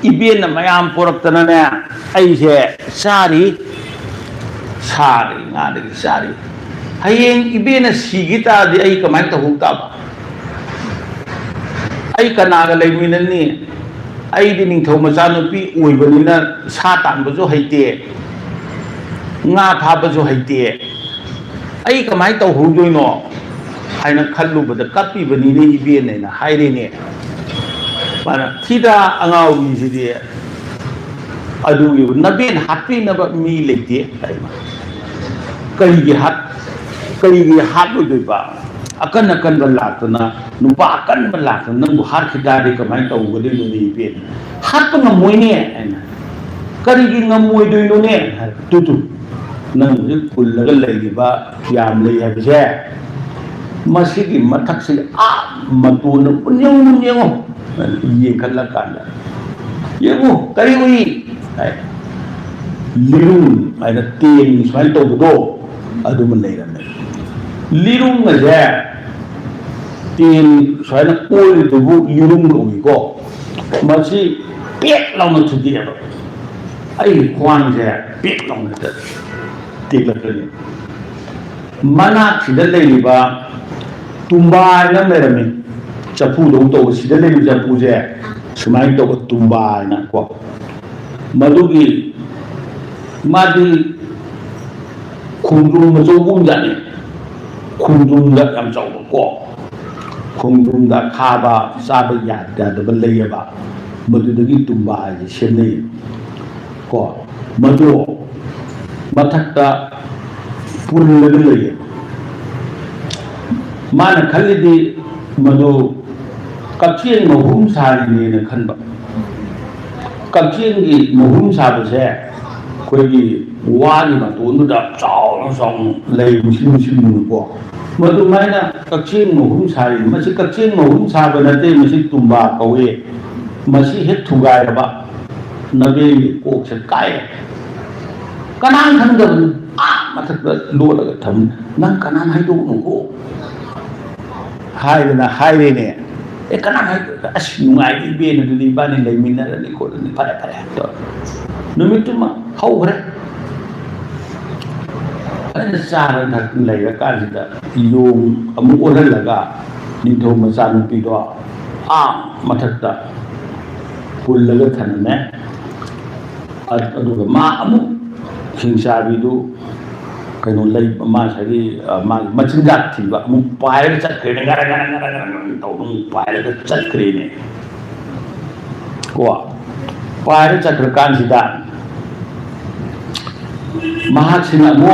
อีเบนน่ะไม่ยอมปรับตัวนั่นเนี่ยไอ้เจ้สารีงานเด็กสารีให้ยังอีเบนสิกิตาดีไอ้ก็ไม่ต้องหุบตาบ้าไอ้กันนากเลยมินนี่ไอ้ดินิงทอมจานุปีอวยบริณาชาตันบุษให้เตะงาพาบุษให้เตะไอ้ก็ไม่ต้องหุบด้วยเนาะให้นักขันลูกบัดกับปีบริณาอีเบนเนี่ยนะให้เรื่องเนี่ยมาที่ดาอ่างเอาวิสิเดียอดูอยู่นับเป็นฮัตปีนับมีเล็กเดียอะไรมาใครกี่ฮัตด้วยป่ะakan berlaku na nupa akan berlaku na buhar kita di kemarin tahu gede dunia pin hat tu ngamui ni kari ki ngamui tu ni tu nang pul lagi ba kiam lagi habis masih ki matak si matu na punyong ye kalakan ye bu kari ui lirung ada tim soal tu do adu menai lirung aja tin soalnya kul itu bu lirung kau iko masih pek lawan tu dia tu, ay kuan aja pek lawan tu, tiga kali mana sudah lagi ba tumbai na merami capu dong tu sudah lagi capu aja semai tu tumbai na ko madugi madi kunjung macam bunga ni kunjung dah yang jauh ko kunjung dah kaba sahaja dah berbelai apa madu lagi tumbai je seni ko madu matak dah pun berbelai mana kali di madu kacian mahum sari ni nak kan ba kacian ni mahum sari saya koi wani ma tu nu da chao song lei musim nu ko madu mai na kacian mahum sari masih kacian mahum sari nanti masih tumba kawe masih het thugai ba nabi ko se kai kanang kan ga มาถ้าเกิดรู้แล้วก็ทำนั่งกันนั่งให้ดูหนูให้เลยนะให้เลยเนี่ยกันนั่งให้อาชีพง่ายดีเบี้ยนี่ดูดีบ้านนี่เลยมินนั่นนี่คนนี่พัดตัวนู้มิตุมาเขาเลยอันนี้สารนักเลยก็การที่จะโยงอมุขเลยละก็นิทรรมสารปีตัวมาถ้าจะพูดเลยก็ท่านเนี่ยಅದು ಮಾ ಅಮು ಹಿಂಸಾಬಿದು ಕೈನೋ ಲೈ ಮಾ ಸರಿ ಮಾ ಮಚಿಂಜಾಕ್ ಥಿಬ ಅಮು ಪಾಯಲ ಚಕ್ರೇನೆ ಗರ ಗರ ಗರ ಗರ ತೌ ಪಾಯಲ ಚಕ್ರೇನೆ ಕೋ ಪಾಯಲ ಚಕ್ರ ಕಾನ್ಸಿದ ಮಹಾಸಿನ ಅಮು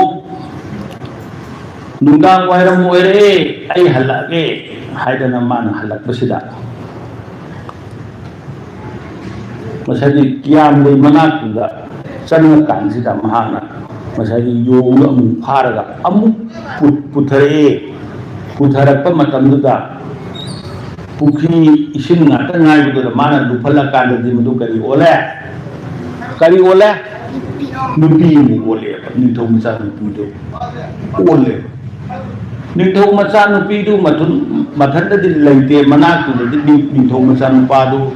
ನುಂಗಾಂಗ್ ವೈರಂ ಒಯ್ರೆ ಐ ಹಲ್ಲಗೆ ಹಾಯ್ದನ ಮಾನ ಹಲ್ಲಕ್ ಬಸಿದ masih kiam dari mana juga sana kansi dah mahana masih yoga mukharaga amu puthare pematam juga pukhi isin ngata ngai betul mana dupala kan di mudu kari oleh nubi mu oleh ni thau masa nubi tu oleh ni thau masa nubi tu mathan di laite mana tu ni thau masa nupa tu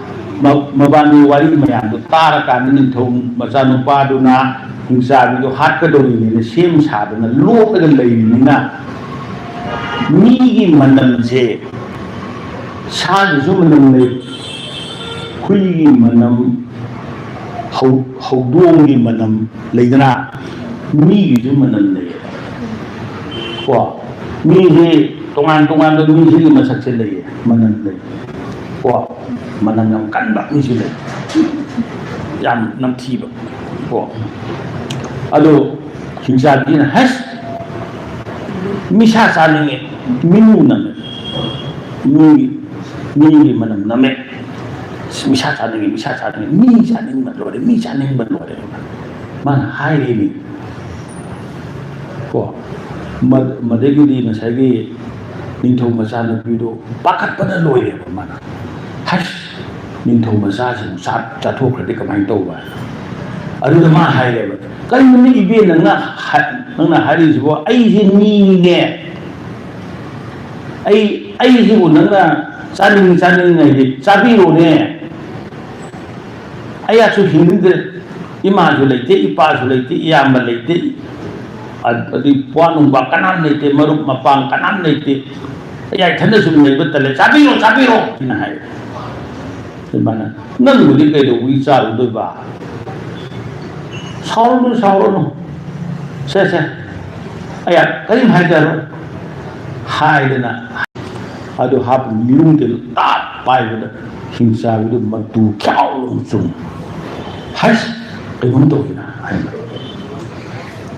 mabani wali mayam tara kan ni thong masanu paduna hingsa bi hat ka dori ni sem sa na lo ka lai ni na mi gi manam je sa gi zu manam le khui gi manam hau dong gi manam le na mi gi zu manam le ko mi gi tongan do mi gi masak se le manam le ko manam yang kan bak ni sila yang nam ti bak ko ado hingsa din has misha saninge minu nam ni manam name misha saninge mi saning balore man hai ni ko madegi di nasagi ninthau masana pido pakat pada loye mana hasนิทรรมสาสิสัตจะทุกข์ได้กับมันโตว่าอันนี้มาให้เลยก็ยังไม่อีเวนนั่งนะหายสิว่าไอ้ที่นี่เนี่ยไอ้ที่บุญนั่งนะสานิงไงดิสาบีโรเนี่ยไอ้อาชุหินเดอิมาชุเลยที่อิปาชุเลยที่ยามเลยที่อันนี้ปวนุบกันนั่นเลยที่มารุมาปังกันนั่นเลยที่ไอ้ท่านจะสุนเลยบัดเลยสาบีโรที่นั่นให้mana nan budi kai do wicar do ba sauro no se aya karim haidar haidana adu hap lung de ta pai da hingsa du matu kyau lung sung has kai mun to na ai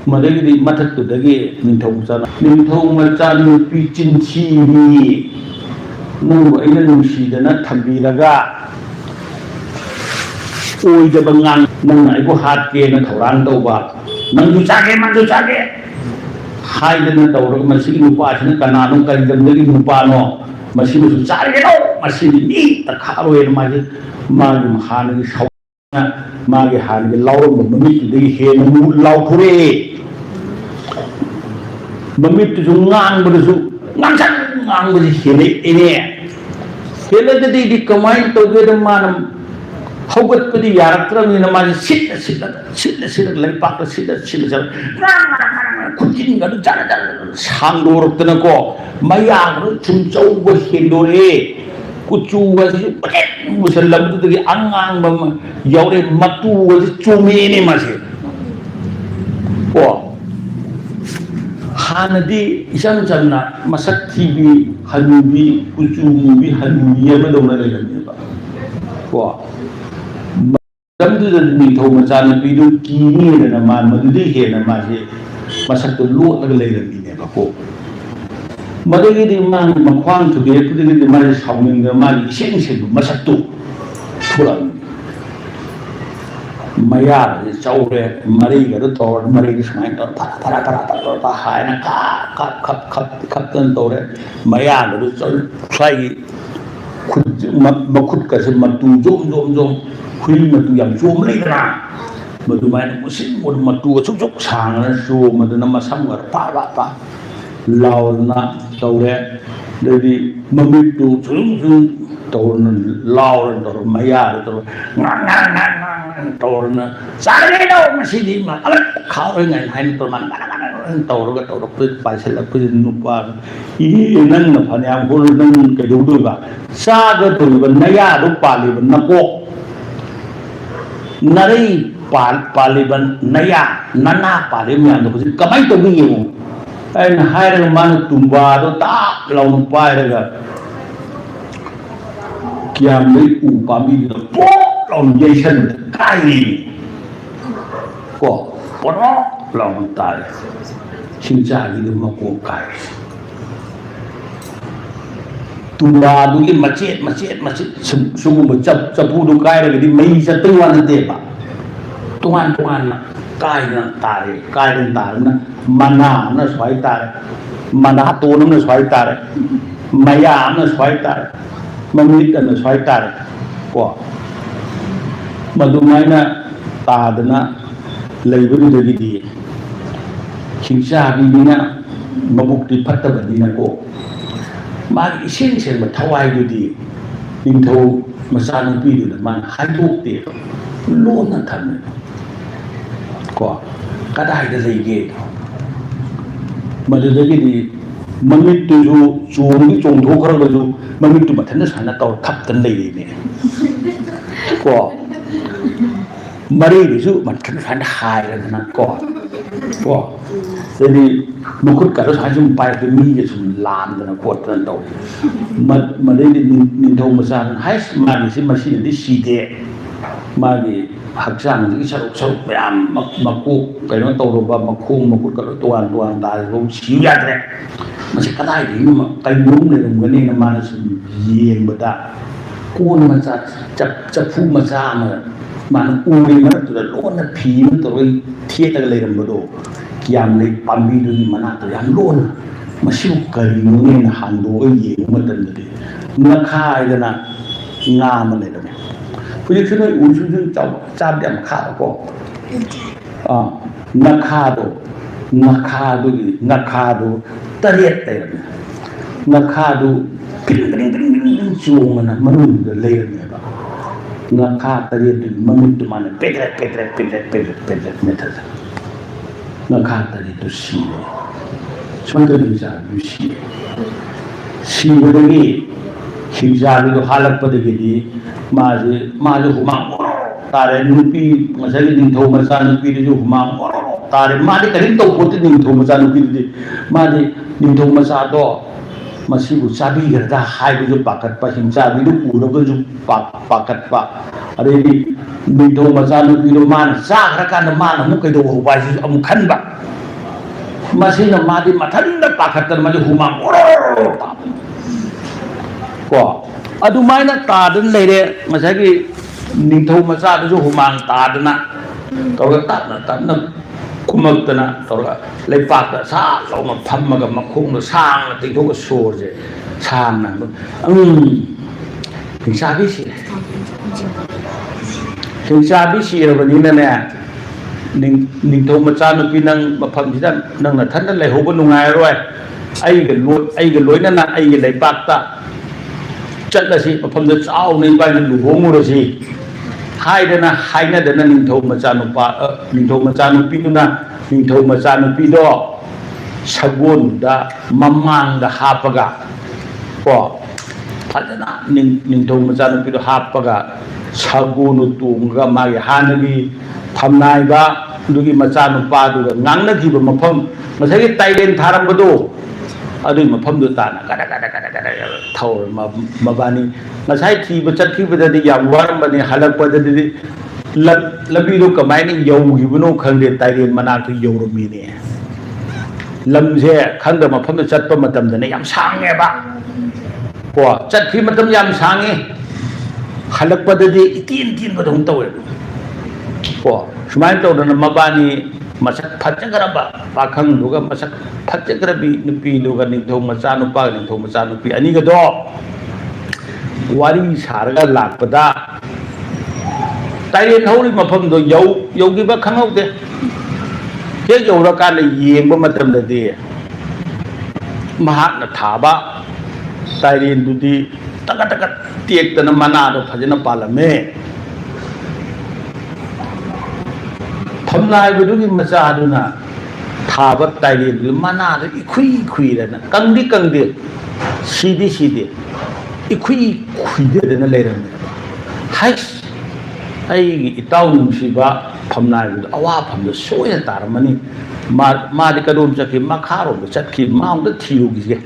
madagi di matat tu dagi ninthong macha nu pi chin chi ni nu ai na nu si da na thambi laga ôi cho bằng ngang nâng này có hạt kia nó thầu rang đâu bà nâng du chake hai đứa đầu rồi mà xin nupa chứ nó cả nào nó cần dần dần nupa nó mà xin du chake đâu mà xin đi tất cả rồi mà cái hà này sầu mà cái hà này lau mà mít đi hè nó muốn lau thôi mà mít thì dùng ngang bây giờ hè này cái đi cầm máy tôi cái đó mà haugatpadi yaratramni namaz silla lai pak silla kujin gadu jara sangdortana ko mayang chumchau ba hendore kuchu wa paket musallam tu gi angang ba yaure matu wa chumene mase ko hanadi isang janna masak tv hanubi kuchu mubi hanubi ya ba dona le ba ko Tentu ni tahu macam video kini dan nama mandi he nama he masa tu luar lagi lagi ni apa ko. Mereka di mana makwang tu dia tu di mana sahaja nama iseng masa tu pulang. Maya jauh le mereka tu tahu mereka semua tu tara hai nak kap tu le maya tu saya makut kasih matu jom khui mà tụi em zoom lên là madu mai musim mun matu cuk sang na su madu na masam gar pa law na tawre dari mamitu chung tawna law na taw maya taw tawna sare do masidi ma khao ngai hai to man taw ga taw pu pa sel pu nu pa I nan na phanyam hol nan ke du du ba sa ga tu ban naya du pa li ban na ko nari paliban naya nana palim yang tu kamai tu ni yang ai hai orang mana tumba tu tak lawan pai dah kiam ni upami tu pok lawan Jason kai ko porok lawan tai cinta ni makuk kai tumba tu ni masjid sungguh macam sepuluh kai lagi di mai satu nanti pak tuan kai na mana na swai tare mana tu na swai tare maya na swai tare mamit na swai tare ko madu mai na ta dana leibu de di singsa bi na mabuk di phatta bani na ko ma isin sen ma thawai du di ning tho masa nu pi du na man hai duk te lo na than ko kadai da lei ge ma de ge di mamit tu ju chung tho khar ga ju mamit tu ma than na sana taw thap tan lei ne ko mari di su man than san hai la na ko jadi mukut ka sa jum pai ke mi je sum lam da ko tan taw ma de ni thong ma san hai ma ni si ma si di si de ma ni hak sang ni saruk bayam makuk kai no taw ba makung makut ka tuan da lo si ya tre ma si kadai di ma kai mum le ngam ni na ma na sum yen ba da ko ma saจะพูมาซ่ามันอุ้ยมันตัวโลนนะผีมันตัวเทียตะเลยมันโดยามในปั๊มมีดูนี่มันน่ะตัวยามโลนมาชิวกะลีมึงนี่นะหันดูก็เยมันตันเลยนักฆ่าไอ้น่ะงามันเลยนะผู้ที่ช่วยอุ้ยช่วยเจ้าจ้าเดี่ยมฆ่าก็นักฆ่าดูตะเรียดเลยนักฆ่าดูกริ๊งจูงมันนะมันรุ่นเลยเนี่ยป่ะนักฆ่าตะเรียดมันมุ่งตัวมันเป็ดเมทัลนักฆ่าตะเรียดตัวสีสมัยตัวนี้จะดูสีวันนี้หิจารีก็ฮัลล์ปฏิกิริมาจะหุมังตาเรนุปีมาใช้ดินทงมาสานุปีจะหุมังตาเรมาที่กระดิ่งตัวพุทธิดินทงมาสานุปีมาที่ดินทงมาสาตัวmasih sabi kerja hai itu pakat pa himsa itu pura pun pakat pa ada ini minto masalah itu mana sah rakan mana mungkin itu wajib amkan ba masih nama di matan dah pakat termaju humam ko adu mana tadan lede masih ki minto masalah itu humam tadana kalau tak kumak tana torga lepak ta sa lo ma pham ma ga ma khung no sang la ting tho ga so je sang na ting sa bi si ra ba ni na ne ning tho ma cha no pi nang ma pham ji dan nang na than na lai ho ba nu ngai roi ai ga loi na ai ga lepak ta chat la si ma pham da chao nei ba lu ho mu ro si hai dana ning tho ma cha no pa ning tho ma cha no pi na ning tho ma cha no pi do sagun da mamang da hapaga ko phadana ning tho ma cha no pi do hapaga sagun tung ga ma gi hanagi thamnai ba dugi ma cha no pa du ngang na gi ba mapham ma sai tai len tharam ba do adu mapham du ta na kada thau ma ba ni ma sai thi ba chat thi ba da yam waram ba ni halak pa da di labi do kamai ni yau gi bu no khang de tai len mana tu yau ro mi ni lam je khang da mapham da chat pa matam da ne yam sang nge ba ko chat thi matam yam sang nge halak pa da di tin ba dong taw ko sumai taw da ma ba ni masak phajagara ba pakhang duga masak phajagara bi nupi duga ning tho macha nupa ning tho macha nupi ani ga do wari sarga lakpada ꯇꯥꯏꯔꯦꯟ ꯍꯧꯔꯤꯕ ꯃꯐꯝꯗꯣ ꯌꯧꯈꯤꯕ ꯈꯪꯍꯧꯗꯦ ꯍꯦꯛ ꯌꯧꯔꯀꯥꯟꯗ ꯌꯦꯡꯕ ꯃꯇꯝꯗꯗꯤ ꯃꯍꯥꯛꯅ ꯊꯥꯕ ꯇꯥꯏꯔꯦꯟꯗꯨꯗꯤ ꯇꯀꯠ ꯇꯀꯠ ꯇꯦꯛꯇꯅ ꯃꯅꯥꯗꯣ ꯐꯖꯅ ꯄꯥꯜꯂꯝꯃꯦ ꯐꯝꯅꯥꯏꯕꯗꯨꯒꯤ ꯃꯆꯥꯗꯨꯅ ꯊꯥꯕ ꯇꯥꯏꯔꯦꯟꯗꯨ ꯃꯅꯥꯗ ꯏꯈꯨꯏ ꯈꯨꯏꯔꯅ ꯀꯪꯗꯤ ꯀꯪꯗꯦ ꯁꯤꯗꯤ ꯁꯤꯗꯦ इखुई खुइदेदना लेरमे हाइस अैगी इताउ नुंसीबा फमनाइबद अवा फमद सोयना तारमनी मादि कदोम चखि मखारोम चखि माउंद थिरुगिगे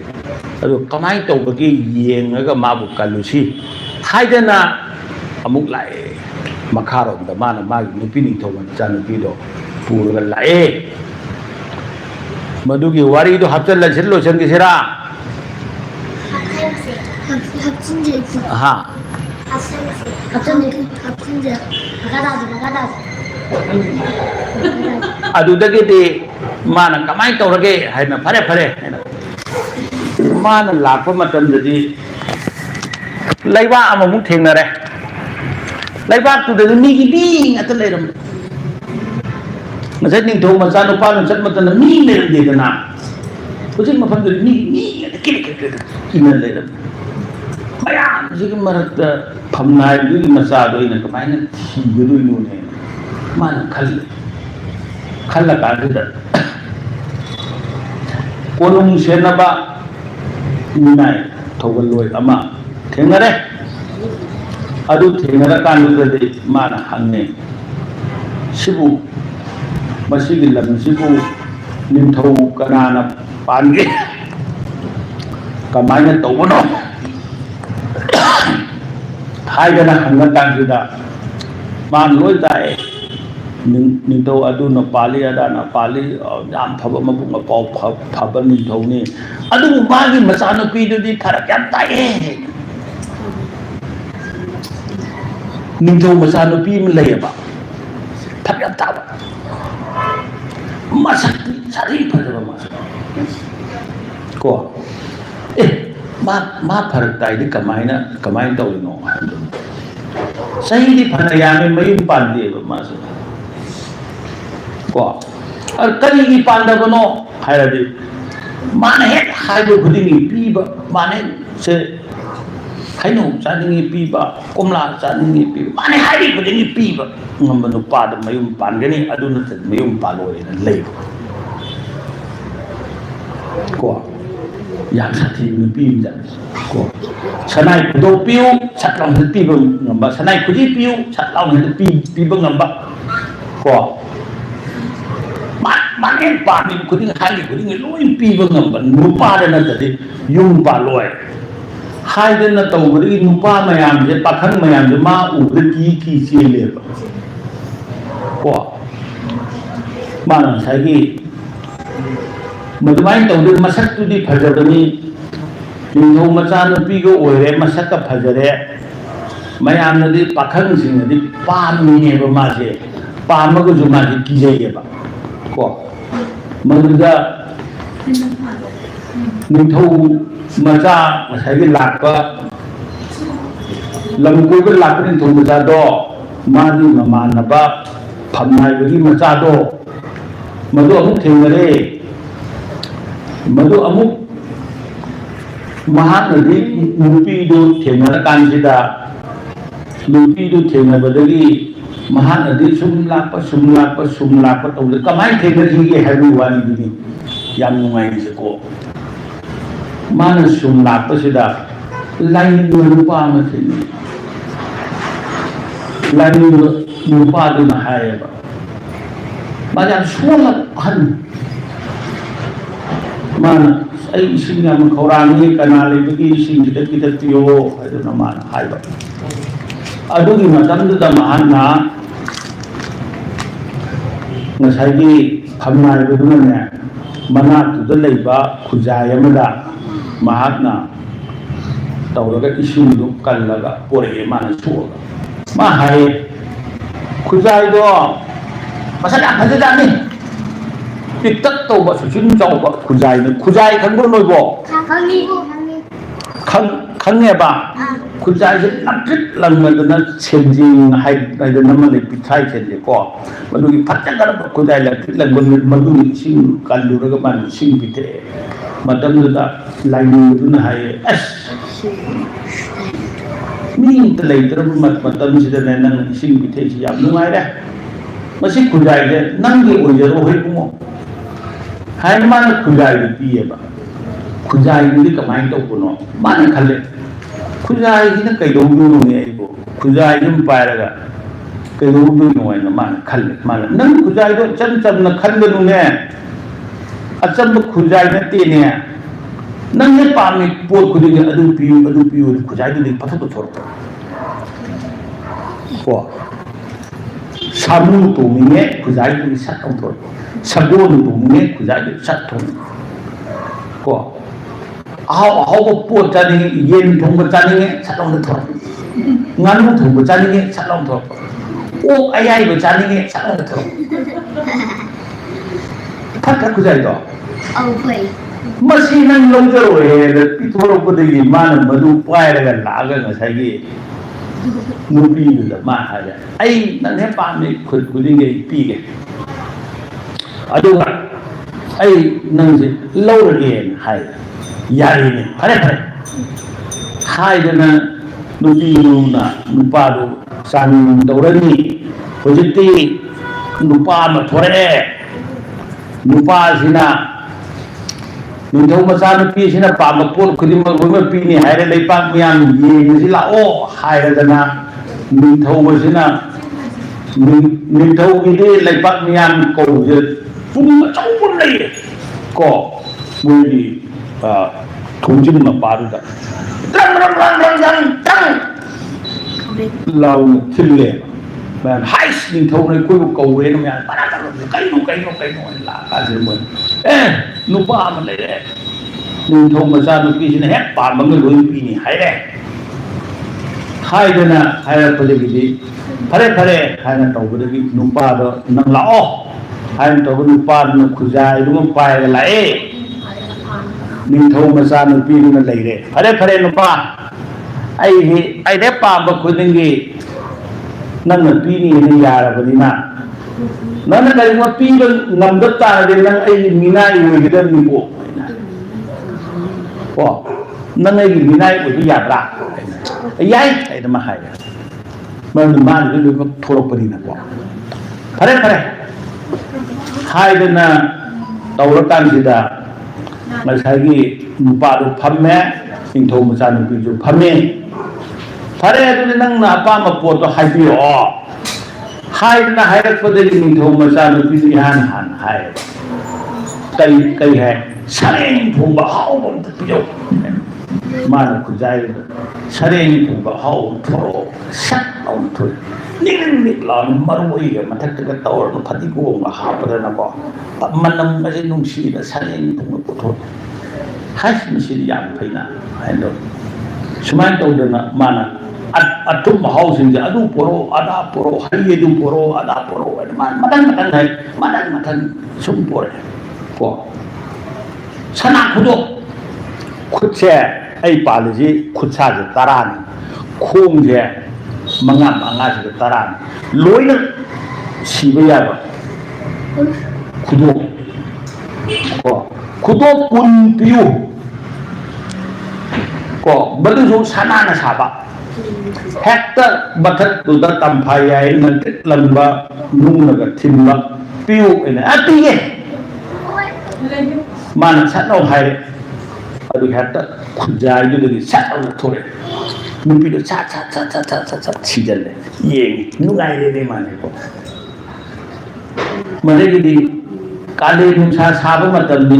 अदो कमाई तौबगी येंगगा माबु कलुसी हाइदना अमुक लाए मखारोम द माना मागी नुपि निथौन चानुपिदो पुरगा लाए मदुगी वारीदो हप्चल लछिलो संगिसेरा हाँ अदुदगेदी माना कमाई तौरगे हाइना फरे फरे माना लाप मतमददी लैबा अममुक थेंगनरे लैबा तुददी मीगी बिंग अत लेरम मसे निंथौ मचा नुपा नु चत मतन मी लेरदेदना हुजिक मफमददी मी अत किन लेरम मयाम जिग मरत फमनाइबदुगी मचादोइना कमाइना थिगदोइनोने माना खल्ला कागदा कोनुंग सेनबा मिनाय थौगलोय अमा थेंगरे अदु थेंगरा कानुददि माना हंगे सिबु मसिगी लमसिबु निंथौ कनाना पानगे कमाइना तौबनो हाइदना हंगा कांसिदा मान लोय ताए निंथौ अदुना पाली अदाना पाली याम फब मबुंग पाव फब निंथौनी अदु मागी मचानुपीदुदी फरक याम ताए निंथौ मचानुपी म लेयबा फरक याम ताबा मसक सारी फजबा मसक को मा फरक ताइदि कमाइन तौनो सही फना यामे मयुम पांदेबा मास को और करीगी पांदबनो हायरदि माने हे हाइबो खुदिंगी पीबा माने से हाइनो चानिंगी पीबा कोमला चानिंगी पीबा माने हाइबि खुदिंगी पीबा ngambanu pada mayum pangani aduna tad mayum paloi na lei ko yang sathi nupi ja ko sanai kudo piu chatlang pi bang ngamba sanai kudi piu chatlang pi bang ngamba ko manen pa ni kudi hali kudi loi pi bang ngamba nupa da na tadi yung pa loi hai den na tau bari nupa mayam je pakhang mayam je ma u ki chi le ba को माना सागी मदुमाइन तौदे मसक तुदी फजबनी निंथौ मचा नुपीगो ओइरे मसक फजरे मयामनदी पाखंग सिंगदी पामनीबा मासे पामगो जुमादी किजेबा को मदुदा निंथौ मचा सागी लाकपा लमकोइबा लाकपा निंथौ मचा दो मादी ममानबा फमनाइबगी मचादो मदु अमुक थेंगरे मदु अमुक महानदी नुपीदो थेंगरा कांसिदा नुपीदो थेंगबदगी महानदी सुमलाप तौदे कमाई थेंगरिगे हाइबु वानी दुनी याम नुंगाइसे को माना सुमलापसिदा लाइनिंग नुपा अमा थेंगे लाइनिंग नुपादुना हायबा माजा सोला हन माना आई इसिंगा म खौरांगी कना लेबगी इसिंग किदत पियो हायदुना माना हायबा अदुगी मतमदुदा महाना ngसाइगी फमनाइबदुना मना तुदा लेबा खुजाय अमदा महात्ना तौरगा इसिंगदु कल्लगा पोरे माना सोगा मा हाय खुजाइदो मसला फजदानी पिक्तक तौबा सुचिन चौबा खुजाइ खंगो नोइबो ꯈꯪꯉꯦꯕ ꯈꯨꯖꯥꯏꯁꯦ ꯂꯪꯇ꯭ꯔꯤꯛ ꯂꯪꯕꯗꯅ ꯁꯦꯟꯖꯦꯡ ꯍꯥꯏꯗꯅ ꯑꯃ ꯂꯩ ꯄꯤꯊ꯭ꯔꯥꯏ ꯁꯦꯟꯖꯦꯡꯀꯣ ꯃꯗꯨꯒꯤ ꯐꯖꯈ꯭ꯔꯕ ꯈꯨꯖꯥꯏ ꯂꯪꯇ꯭ꯔꯤꯛ ꯂꯪꯕ ꯃꯗꯨꯒꯤ ꯏꯁꯤꯡ ꯀꯜꯂꯨꯔꯒ ꯃꯥꯅ ꯏꯁꯤꯡ ꯄꯤꯊꯛꯑꯦ ꯃꯇꯝꯗꯨꯗ ꯂꯥꯏꯅꯤꯡꯕꯗꯨꯅ ꯍꯥꯏꯌꯦ ꯑꯁ ꯃꯤ ꯑꯃꯇ ꯂꯩꯇ꯭ꯔꯕ ꯃꯇꯝꯁꯤꯗꯅꯦ ꯅꯪ ꯏꯁꯤꯡ ꯄꯤꯊꯛꯏꯁꯤ ꯌꯥꯝ ꯅꯨꯡꯉꯥꯏꯔꯦ ꯃꯁꯤ ꯈꯨꯖꯥꯏꯁꯦ ꯅꯪꯒꯤ ꯑꯣꯏꯖꯔꯣ ꯏꯕꯨꯡꯉꯣ ꯍꯥꯏꯅ ꯃꯥꯅ ꯈꯨꯖꯥꯏꯗꯨ ꯄꯤꯌꯦꯕ ꯈꯨꯖꯥꯏꯗꯨꯗꯤ ꯀꯃꯥꯏꯅ ꯇꯧꯕꯅꯣ ꯃꯥꯅ ꯈꯜꯂꯦ ꯈꯨꯖꯥꯏꯁꯤꯅ ꯀꯩꯗꯧꯗꯣꯏꯅꯣꯅꯦ ꯑꯩꯕꯨ ꯈꯨꯖꯥꯏꯗꯨꯝ ꯄꯥꯏꯔꯒ ꯀꯩꯗꯧꯗꯣꯏꯅꯣ ꯍꯥꯏꯅ ꯃꯥꯅ ꯈꯜꯂꯦ ꯃꯥꯅ ꯅꯪ ꯈꯨꯖꯥꯏꯗꯣ ꯏꯆꯝ ꯆꯝꯅ ꯈꯟꯒꯅꯨꯅꯦ ꯑꯆꯝꯕ ꯈꯨꯖꯥꯏ ꯅꯠꯇꯦꯅꯦ ꯅꯪꯅ ꯄꯥꯝꯃꯤ ꯄꯣꯠ ꯈꯨꯗꯤꯡꯃꯛ ꯑꯗꯨ ꯄꯤꯌꯨ ꯈꯨꯖꯥꯏꯗꯨꯗꯤ ꯄꯊꯣꯛ ꯄꯊꯣꯔꯛꯄ ꯀꯣ ꯁꯥꯃꯨ ꯇꯣꯡꯅꯤꯡꯉꯦ ꯈꯨꯖꯥꯏꯗꯨꯗꯤ ꯁꯠ ꯂꯧꯊꯣꯔꯛꯄ ꯁꯒꯣꯜ ꯇꯣꯡꯅꯤꯡꯉꯦ ꯈꯨꯖꯥꯏꯗꯨꯗꯤ ꯁꯠ ꯊꯣꯛꯄ ꯀꯣ ꯑꯍꯥꯎ ꯑꯍꯥꯎꯕ ꯄꯣꯠ ꯆꯥꯅꯤꯡꯉꯦ ꯌꯦꯟ ꯊꯣꯡꯕ ꯆꯥꯅꯤꯡꯉꯦ ꯁꯠ ꯂꯥꯎꯅ ꯊꯣꯔꯛꯄ ꯉꯥꯅꯨ ꯊꯣꯡꯕ ꯆꯥꯅꯤꯡꯉꯦ ꯁꯠ ꯂꯥꯎꯅ ꯊꯣꯔꯛꯄ ꯑꯣꯛ ꯑꯌꯥꯏꯕ ꯆꯥꯅꯤꯡꯉꯦ ꯁꯠ ꯂꯥꯎꯅ ꯊꯣꯔꯛꯄ ꯐꯠꯇ ꯈꯨꯖꯥꯏꯗꯣ ꯃꯁꯤ ꯅꯪ ꯂꯧꯖꯔꯣꯏꯅ ꯄꯤꯊꯣꯔꯛꯄꯗꯒꯤ ꯃꯥꯅ ꯃꯗꯨ ꯄꯥꯏꯔꯒ ꯂꯥꯛꯑꯒ ꯉꯁꯥꯏꯒꯤ ꯅꯨꯄꯤꯗꯨꯗ ꯃꯥ ꯍꯥꯏꯔꯦ ꯑꯩ ꯅꯪ ꯍꯦꯛ ꯄꯥꯝꯃꯤ ꯈꯨꯠ ꯈꯨꯗꯤꯡꯒꯤ ꯑꯩ ꯄꯤꯒꯦ ꯑꯗꯨꯒ ꯑꯩ ꯅꯪꯁꯦ ꯂꯧꯔꯒꯦꯅ ꯍꯥꯏ ꯌꯥꯔꯤꯅꯦ ꯐꯔꯦ ꯍꯥꯏꯗꯅ ꯅꯨꯄꯤꯗꯨꯅ ꯅꯨꯄꯥꯗꯨ ꯆꯥꯡ ꯇꯧꯔꯅꯤ ꯍꯧꯖꯤꯛꯇꯤ ꯅꯨꯄꯥ ꯑꯃ ꯊꯣꯔꯛꯑꯦ ꯅꯨꯄꯥꯁꯤꯅ ꯅꯤꯡꯊꯧ ꯃꯆꯥꯅꯨꯄꯤꯁꯤꯅ ꯄꯥꯝꯕ ꯄꯣꯠ ꯈꯨꯗꯤꯡꯃꯛ ꯂꯣꯏꯅꯃꯛ ꯄꯤꯅꯤ ꯍꯥꯏꯔꯦ ꯂꯩꯄꯥꯛ ꯃꯌꯥꯝ ꯌꯦꯡꯉꯁꯤ ꯂꯥꯛꯑꯣ ꯍꯥꯏꯔꯗꯅ ꯅꯤꯡꯊꯧꯒꯤꯗꯤ ꯂꯩꯄꯥꯛ ꯃꯌꯥꯝ ꯀꯧꯕꯁꯦ ꯄꯨꯡ ꯑꯆꯧꯕ ꯂꯩꯌꯦ ꯀꯣ ꯃꯣꯏꯒꯤ ꯊꯣꯡꯖꯤꯟ ꯃꯄꯥꯗꯨꯗ ꯂꯥꯎꯅ ꯊꯤꯜꯂꯦ ꯃꯌꯥꯝ ꯍꯥꯏꯁ ꯅꯤꯡꯊꯧꯅ ꯑꯩꯈꯣꯏꯕꯨ ꯀꯧꯋꯦꯅ ꯃꯌꯥꯝ ꯀꯩꯅꯣ ꯂꯥꯛꯑꯀꯥꯟꯁꯤꯗ ꯃꯣꯏ ꯅꯨꯄꯥ ꯑꯃ ꯂꯩꯔꯦ ꯅꯤꯡꯊꯧ ꯃꯆꯥꯅꯨꯄꯤꯁꯤꯅ ꯍꯦꯛ ꯄꯥꯝꯕꯒ ꯂꯣꯏ ꯄꯤꯅꯤ ꯍꯥꯏꯔꯦ ꯍꯥꯏꯗꯅ ꯍꯥꯏꯔꯛꯄꯗꯒꯤꯗꯤ ꯐꯔꯦ ꯍꯥꯏꯅ ꯇꯧꯕꯗꯒꯤ ꯅꯨꯄꯥꯗꯣ ꯅꯪ ꯂꯥꯛꯑꯣ ꯍꯥꯏꯅ ꯇꯧꯕ ꯅꯨꯄꯥꯗꯨꯅ ꯈꯨꯖꯥꯏꯗꯨꯃ ꯄꯥꯏꯔꯒ ꯂꯥꯛꯑꯦ ꯅꯤꯡꯊꯧ ꯃꯆꯥꯅꯨꯄꯤꯗꯨꯅ ꯂꯩꯔꯦ ꯐꯔꯦ ꯅꯨꯄꯥ ꯑꯩꯅ ꯄꯥꯝꯕ ꯈꯨꯗꯤꯡꯒꯤ ꯅꯪꯅ ꯄꯤꯅꯤꯅ ꯌꯥꯔꯕꯅꯤꯅ ꯅꯪꯅ ꯀꯔꯤꯒꯨꯝꯕ ꯄꯤꯕ ꯉꯝꯗ ꯇꯥꯔꯗꯤ ꯅꯪ ꯑꯩꯒꯤ ꯃꯤꯅꯥꯏ ꯑꯣꯏꯒꯗꯕꯅꯤꯀꯣ ꯀꯣ ꯅꯪ ꯑꯩꯒꯤ ꯃꯤꯅꯥꯏ ꯑꯣꯏꯕ ꯌꯥꯗ꯭ꯔꯥ ꯌꯥꯏ ꯍꯥꯏꯅ ꯍꯥꯏꯔꯦ ꯃꯔꯝꯗꯤ ꯃꯥꯅꯗꯤ ꯂꯣꯏꯅꯃꯛ ꯊꯣꯛꯂꯛꯄꯅꯤꯅꯀꯣ ꯐꯔꯦ ꯍꯥꯏꯗꯅ ꯇꯧꯔꯀꯥꯟꯁꯤꯗ ꯉꯁꯥꯏꯒꯤ ꯅꯨꯄꯥꯗꯨ ꯐꯝꯃꯦ ꯅꯤꯡꯊꯧ ꯃꯆꯥꯅꯨꯄꯤꯁꯨ ꯐꯝꯃꯦ ꯐꯔꯦ ꯑꯗꯨꯗꯤ ꯅꯪꯅ ꯑꯄꯥꯝꯕ ꯄꯣꯠꯇꯣ ꯍꯥꯏꯕꯤꯔꯛꯑꯣ ꯍꯥꯏꯗꯅ ꯍꯥꯏꯔꯛꯄꯗꯒꯤ ꯅꯤꯡꯊꯧ ꯃꯆꯥꯅꯨꯄꯤꯗꯨ ꯍꯥꯟꯅ ꯍꯥꯏꯌꯦꯕꯀꯩ ꯍꯥꯏ ꯁꯔꯦꯡ ꯊꯣꯡꯕ ꯑꯍꯥꯎꯕ ꯑꯝꯇ ꯄꯤꯔꯛꯎ ꯃꯥꯅ ꯈꯨꯖꯥꯏꯗꯨꯗ ꯁꯔꯦꯡ ꯊꯣꯡꯕ ꯑꯍꯥꯎꯕ ꯊꯣꯔꯛꯑꯣ ꯁꯠ ꯂꯥꯎꯅ ꯊꯣꯛꯑꯦ ꯅꯤꯛ ꯂꯥꯎꯅ ꯃꯔꯣꯏꯒ ꯃꯊꯛꯇꯒ ꯇꯧꯔꯒ ꯐꯗꯤꯒꯣꯝꯒ ꯍꯥꯞꯄꯗꯅꯀꯣ ꯃꯅꯝ ꯑꯁꯤ ꯅꯨꯡꯁꯤꯅ ꯁꯔꯦꯡ ꯊꯣꯡꯕ ꯄꯨꯊꯣꯛꯑꯦ ꯍꯥꯏꯁ ꯃꯁꯤꯗꯤ ꯌꯥꯝ ꯐꯩꯅ ꯍꯥꯏꯅ ꯁꯨꯃꯥꯏꯅ ꯇꯧꯗꯅ ꯃꯥꯅ ꯑꯊꯨꯝ ꯃꯍꯥꯎꯁꯤꯡꯁꯦ ꯑꯗꯨ ꯄꯣꯔꯛꯑꯣ ꯑꯗꯥ ꯄꯣꯔꯛꯑꯣ ꯍꯩ ꯑꯗꯨ ꯄꯣꯔꯛꯑꯣ ꯑꯗꯥ ꯄꯣꯔꯛꯑꯣ ꯍꯥꯏꯅ ꯃꯥꯅ ꯃꯊꯪ ꯁꯨꯝ ꯄꯣꯔꯛꯑꯦ ꯀꯣ ꯁꯅꯥ ꯈꯨꯗꯣꯞ ꯈꯨꯠꯁꯦ ꯑꯩ ꯄꯥꯜꯂꯤꯁꯤ ꯈꯨꯠꯁꯥꯁꯦ 10ꯅꯤ ꯈꯣꯡꯁꯦ ꯃꯉꯥꯁꯤꯗ 10ꯅꯤ ꯂꯣꯏꯅ ꯁꯤꯕ ꯌꯥꯕ ꯈꯨꯗꯣꯞ ꯀꯣ ꯈꯨꯗꯣꯞ 10 ꯄꯤꯌꯨ ꯀꯣ ꯃꯗꯨꯁꯨ ꯁꯅꯥꯅ ꯁꯥꯕ ꯍꯦꯛꯇ ꯃꯊꯛꯇꯨꯗ ꯇꯝꯐꯥ ꯌꯥꯏ ꯅꯪꯇ꯭ꯔꯤꯛ ꯂꯪꯕ ꯅꯨꯡꯅꯒ ꯊꯤꯟꯕ ꯄꯤꯌꯨ ꯑꯩꯅ ꯄꯤꯒꯦ ꯃꯥꯅ ꯁꯠꯂꯥꯎ ꯍꯥꯏꯔꯦ ꯑꯗꯨ ꯍꯦꯛꯇ ꯈꯨꯖꯥꯏꯗꯨꯗꯒꯤ ꯁꯠꯂꯥꯎ ꯊꯣꯛꯑꯦ ꯅꯨꯄꯤꯗꯣ ꯁꯠ ꯁꯤꯖꯜꯂꯦ ꯌꯦꯡꯉꯤ ꯅꯨꯡꯉꯥꯏꯔꯦꯅꯦ ꯃꯥꯅꯦꯀꯣ ꯃꯗꯒꯤꯗꯤ ꯀꯥꯂꯦꯟ ꯅꯨꯡꯁꯥ ꯁꯥꯕ ꯃꯇꯝꯅꯤ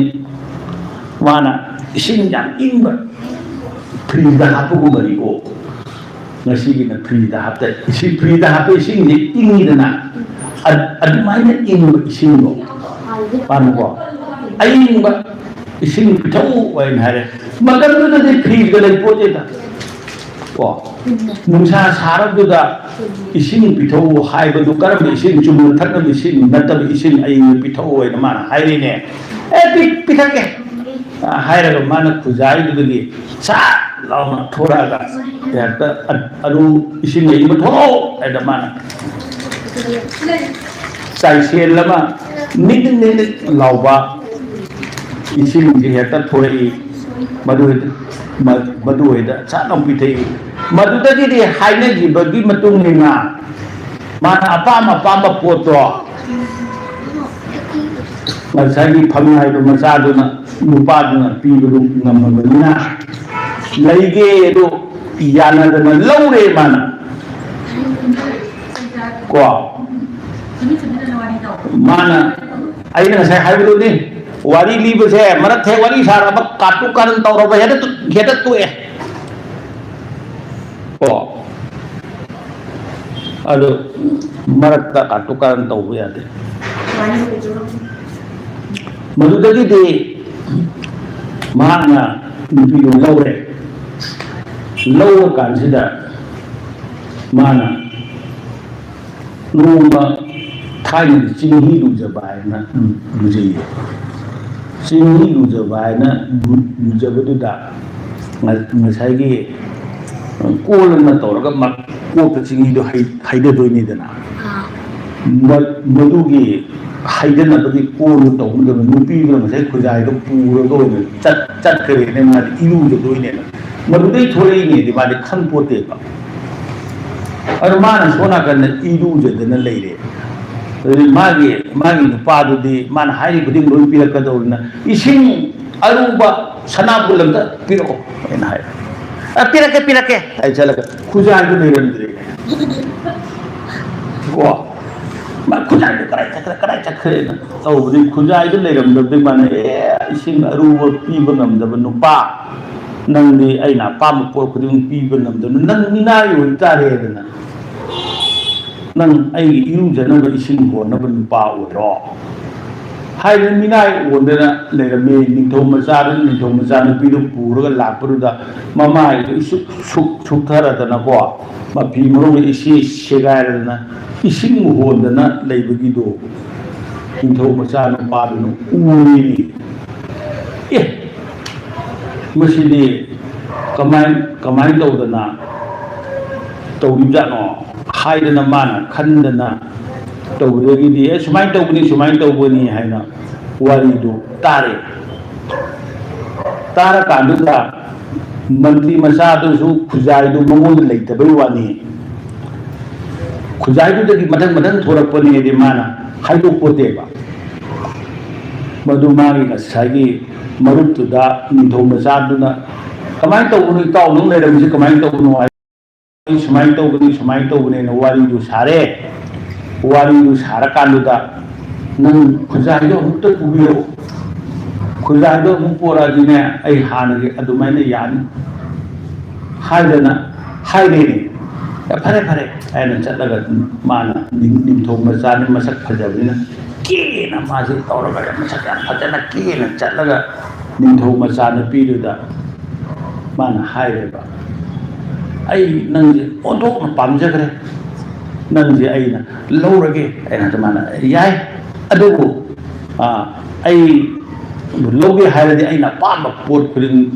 ꯃꯥꯅ ꯏꯁꯤꯡ ꯌꯥꯝ ꯏꯪꯕ ꯐ꯭ꯔꯤꯖꯗ ꯍꯥꯞꯄꯒꯨꯝꯕꯅꯤꯀꯣ ꯉꯁꯤꯒꯤꯅ ꯐ꯭ꯔꯤꯖꯗ ꯍꯥꯞꯇꯦ ꯐ꯭ꯔꯤꯖꯗ ꯍꯥꯞꯄ ꯏꯁꯤꯡꯁꯤ ꯏꯪꯉꯤꯗꯅ ꯑꯗꯨꯃꯥꯏꯅ ꯏꯪꯕ ꯏꯁꯤꯡꯗꯣ ꯃꯥꯅꯀꯣ ꯑꯏꯪꯕ ꯏꯁꯤꯡ ꯄꯤꯊꯛꯎ ꯍꯥꯏꯅ ꯍꯥꯏꯔꯦ ꯃꯇꯝꯗꯨꯗꯗꯤ ꯐ꯭ꯔꯤꯖꯒ ꯂꯩꯄꯣꯠꯇꯦꯗ ꯀꯣ ꯅꯨꯡꯁꯥ ꯁꯥꯔꯕꯗꯨꯗ ꯏꯁꯤꯡ ꯄꯤꯊꯛꯎ ꯍꯥꯏꯕꯗꯨ ꯀꯔꯝꯕ ꯏꯁꯤꯡ ꯆꯨꯝꯅ ꯊꯛꯅꯕ ꯏꯁꯤꯡ ꯅꯠꯇꯕ ꯏꯁꯤꯡ ꯑꯏꯪꯕ ꯄꯤꯊꯛꯎ ꯍꯥꯏꯅ ꯃꯥꯅ ꯍꯥꯏꯔꯤꯅꯦ ꯄꯤꯊꯛꯀꯦ ꯍꯥꯏꯔꯒ ꯃꯥꯅ ꯈꯨꯖꯥꯏꯗꯨꯗꯒꯤ ꯁꯠ launa thora ga ya ta aru isin ni ma tho ai da mana sai sen lama nit nit lauba isin ji ya ta thori madu da sa nong pi thei madu da di haina ji bagi matung ni nga mana apa ma poto masagi phamai do masadu na nupa na pi do ngamabina laige do yana da na laure mana ko mana aina sai haibu ni wari libu se marat the wari sara ba katu karan tawro ba heda tu ko ado marat ta katu karan taw ya de madudagi de mana nupi do laure kan sida mana numa thai chinghi du jabai na duje chinghi du jabai na jabadu da ngasai gi kol na tawraga mak ko ta chinghi do haida do ni dana madu gi haida na bagi kol to mu nupi do ngasai khujai do puro do chat kare ne ma ilu do ni na madu dei thore ni di ba de khan pote ba mana sona kan ilu je de na leire magi nupa do di man hari buding do pi ka do na ising aruba sanabulam da pirako en hai pirake ai chala ka khujai do nei ran dire ko ma khujai do karai chakre na au buding khujai do nei ram do de man ising aruba pi banam da nupa nang di ai na pa mo po kuding pi banam do nang ni na yo ta re na nang ai iru jana ba isin ko na ban pa o ro hai ni nai o de na le me ni thom ma sa na pi do pu ro la pu da mama isu su thara da na ko ma pi mo ro isi se ga na isin mo ho da na le ba gi do ni thom ma sa na pa do no u ni masini kamai do da na to ri ja no hai da na mana khan da na to re gi di sumai to buni hai na wari do tare tara ka du da mantri masa do su khujai do mongol lai ta bai wani khujai do gi madan thorak pani di mana hai do pote ba madu mari na sagi marut tu da ni tho masa do na kamai to buni taw nung le da mi kamai to buni sumai to buni na wari do sare kan da nang khujai do mukta kubiyo khujai do mu pora di ne ai hana ge adumai ne yani haidana haide ne phare ai na chatlaga mana nim tho macha ne masak phajabina ke na ma se tawra ga masak ya phajana ke na chatlaga nim tho macha ne pi do da mana haide ba ai nang je odok na pamjagre nang je ai na lawrage ai na mana yai adugo ai loge hairadi ai na pa ma pot khudin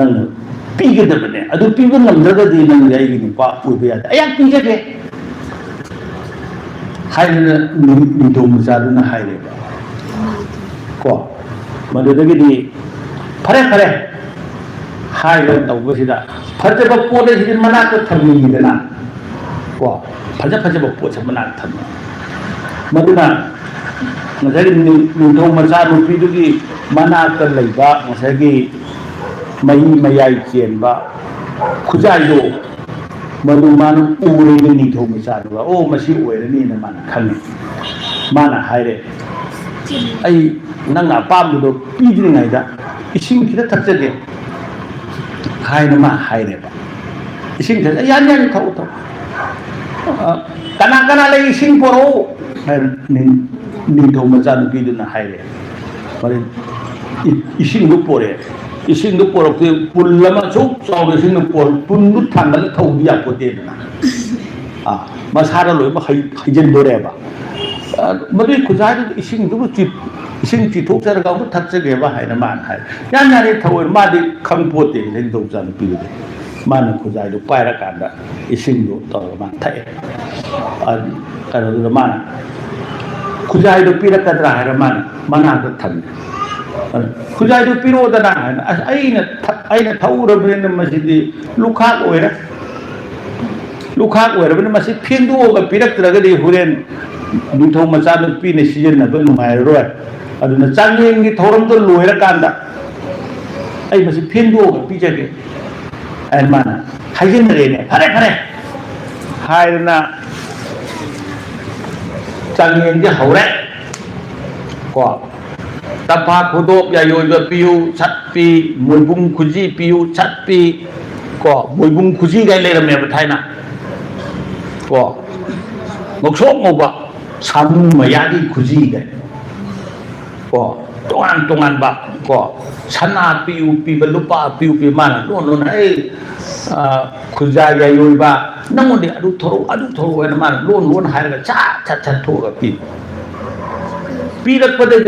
nang pi ge da bane adu pi gun nam daga di nang ai ni pa pu be ya ai pi ge ke hairna ni do mu sa na haire ko ma de ge di phare haire tau ba sida phaje ba po de si mana ka thami ni na ko phaje ba po sa mana thami maduna ngasai ni thong macha nu pi du gi mana ka lai ba ngasai gi mayai chen ba khujai do madu manu ure ni thong macha do o masi oi ni na mana khang mana haire ai nang na pam do pi di ngai da ising ki da thak je hai na ma haire ba ising da yan thau kana lai ising poro ni thong macha nu pi du na haire pare ising du pore ke pullama chok chaw de sing por pun du thang da thau dia ko te na ma sara loi ma hai jen do re ba mari khujai du ising du chi thok sa ga bu thak se ge ba hai na man hai yan ya ni thau ma di khang po te len do jan pi du mana khujai du paira kanda ising du tor ma thai karo du mana khujai du pira kadra hara mana du than khujai du piro da na aina thaura bin masidi lukha oira bin masi phendu ga pirak traga di huren du thau macha nu pi ne season na ba numai roi aduna changyeng gi thoram to loira kanda ai masi phendu ga pi jage ai mana haijin re ne phare hairna changyeng gi haure ko tapa khodop ya yo ba piu chat pi moibung khuji piu chat pi ko moibung khuji ga le ram ne ba thaina ko ngoksok ngoba samu mayadi khuji ga ko tongan ba ko sana piu pi ba lupa piu pi mana non ai khujai ya yo ba nang de adu thoro na mana lon hai ga cha tho ga pi rak pa de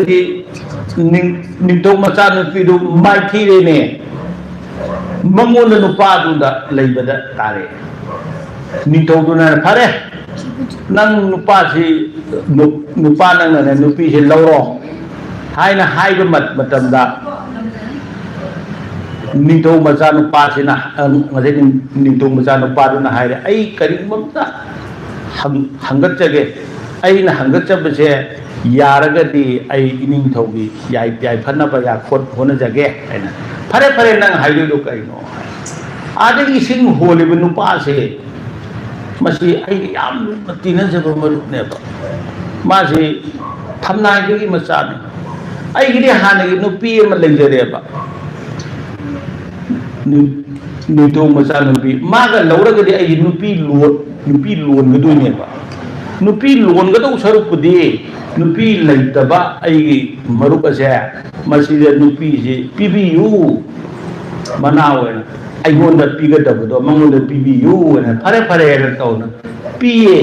ning to ma cha nu pi du mai thi re ne mangon nu pa du da lei ba da tare ning to du na phare nang nu pa si nu pa nang na nu pi si lau ro hai na hai ba matam da ning to ma cha nu pa si na ngade ning to ma cha nu pa du na hai re ai kari mam ta hangat jage ai na hangat cha ba se yaragadi ai ining thogi yai phanna ba ya khot hona jage aina phare nang haidu do kai no adagi sing hole bu nu pa se masi ai yam tina je ba maru ne ba ma se thamnai gi ma cha ne ai gi hana gi nu pi ma le jare ba ni to ma cha nu pi ma ga lauragadi ai nu pi lon ga do ne ba nu pi lon ga do saru pudi nupi laitaba ai marup ase masida nupi je PBU manawe ai gonda piga da do mangonda PBU na phare na to na PA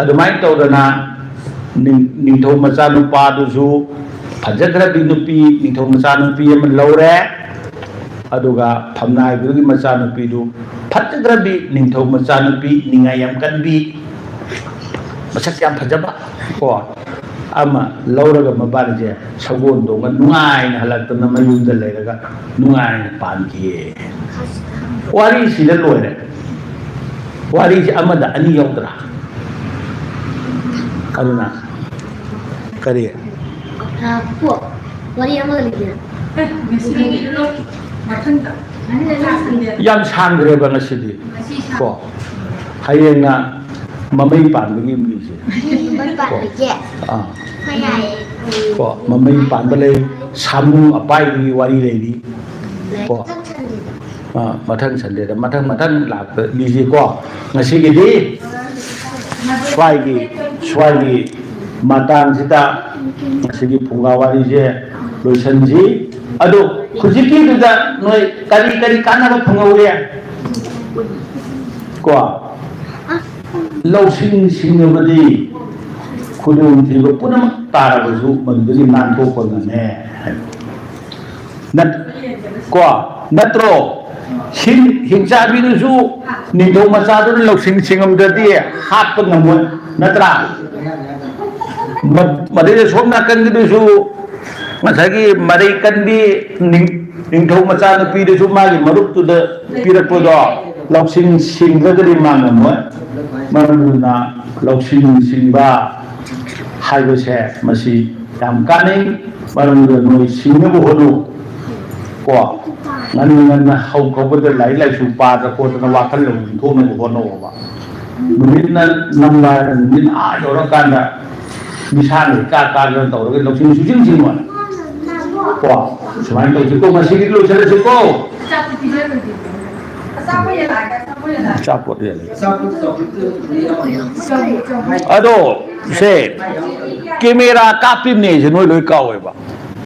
adumai to da na ning tho macha nu pa du su phajagra di nupi ning tho macha nupi man laure aduga phamnai du gi macha nupi du phajagra di ning tho macha nupi ningai yam kan bi masak yang phajaba ko ama lauraga mabane je sagon do nga nungai na halak na mayum da leiraga nungai na pan ki wari sida loire wari ji amada ani yaudra karuna kari po wari amada liya yam sangre ba ngasidi ko hayena mamai pan bagi mi se ban ban je hai ko mamai pan bale samu apai ni wari le ni ko mathang sande da mathang la ni ji ko ngasi gi di swai gi matang sita ngasi gi phunga wari je loisan ji ado khujiki da noi kari kana ba phunga ure ko lau sing badi kudung tiba punam tara bazu mandiri nanto pagane nat ko natro hingsa bidu su nido masadu lau singam dadi hat pengamun natra madai somna kan bidu su masagi madai kan bi ningthau masadu bidu su magi marup tu da pirak podo lau sing dadi mangamu maruna lausing ba haibase masi yam kaning maruna noi singna bo hono ko ngan hau ko bada lai su pa da ko na wa kan lo ko no hono ba min namla min a yo ro kan da misan ka ro to ro lausing su jing mo ko semain to ko masi ki lo sele ko Sapot ya. Ado, se kamera kapim ne je noi loi kau ba.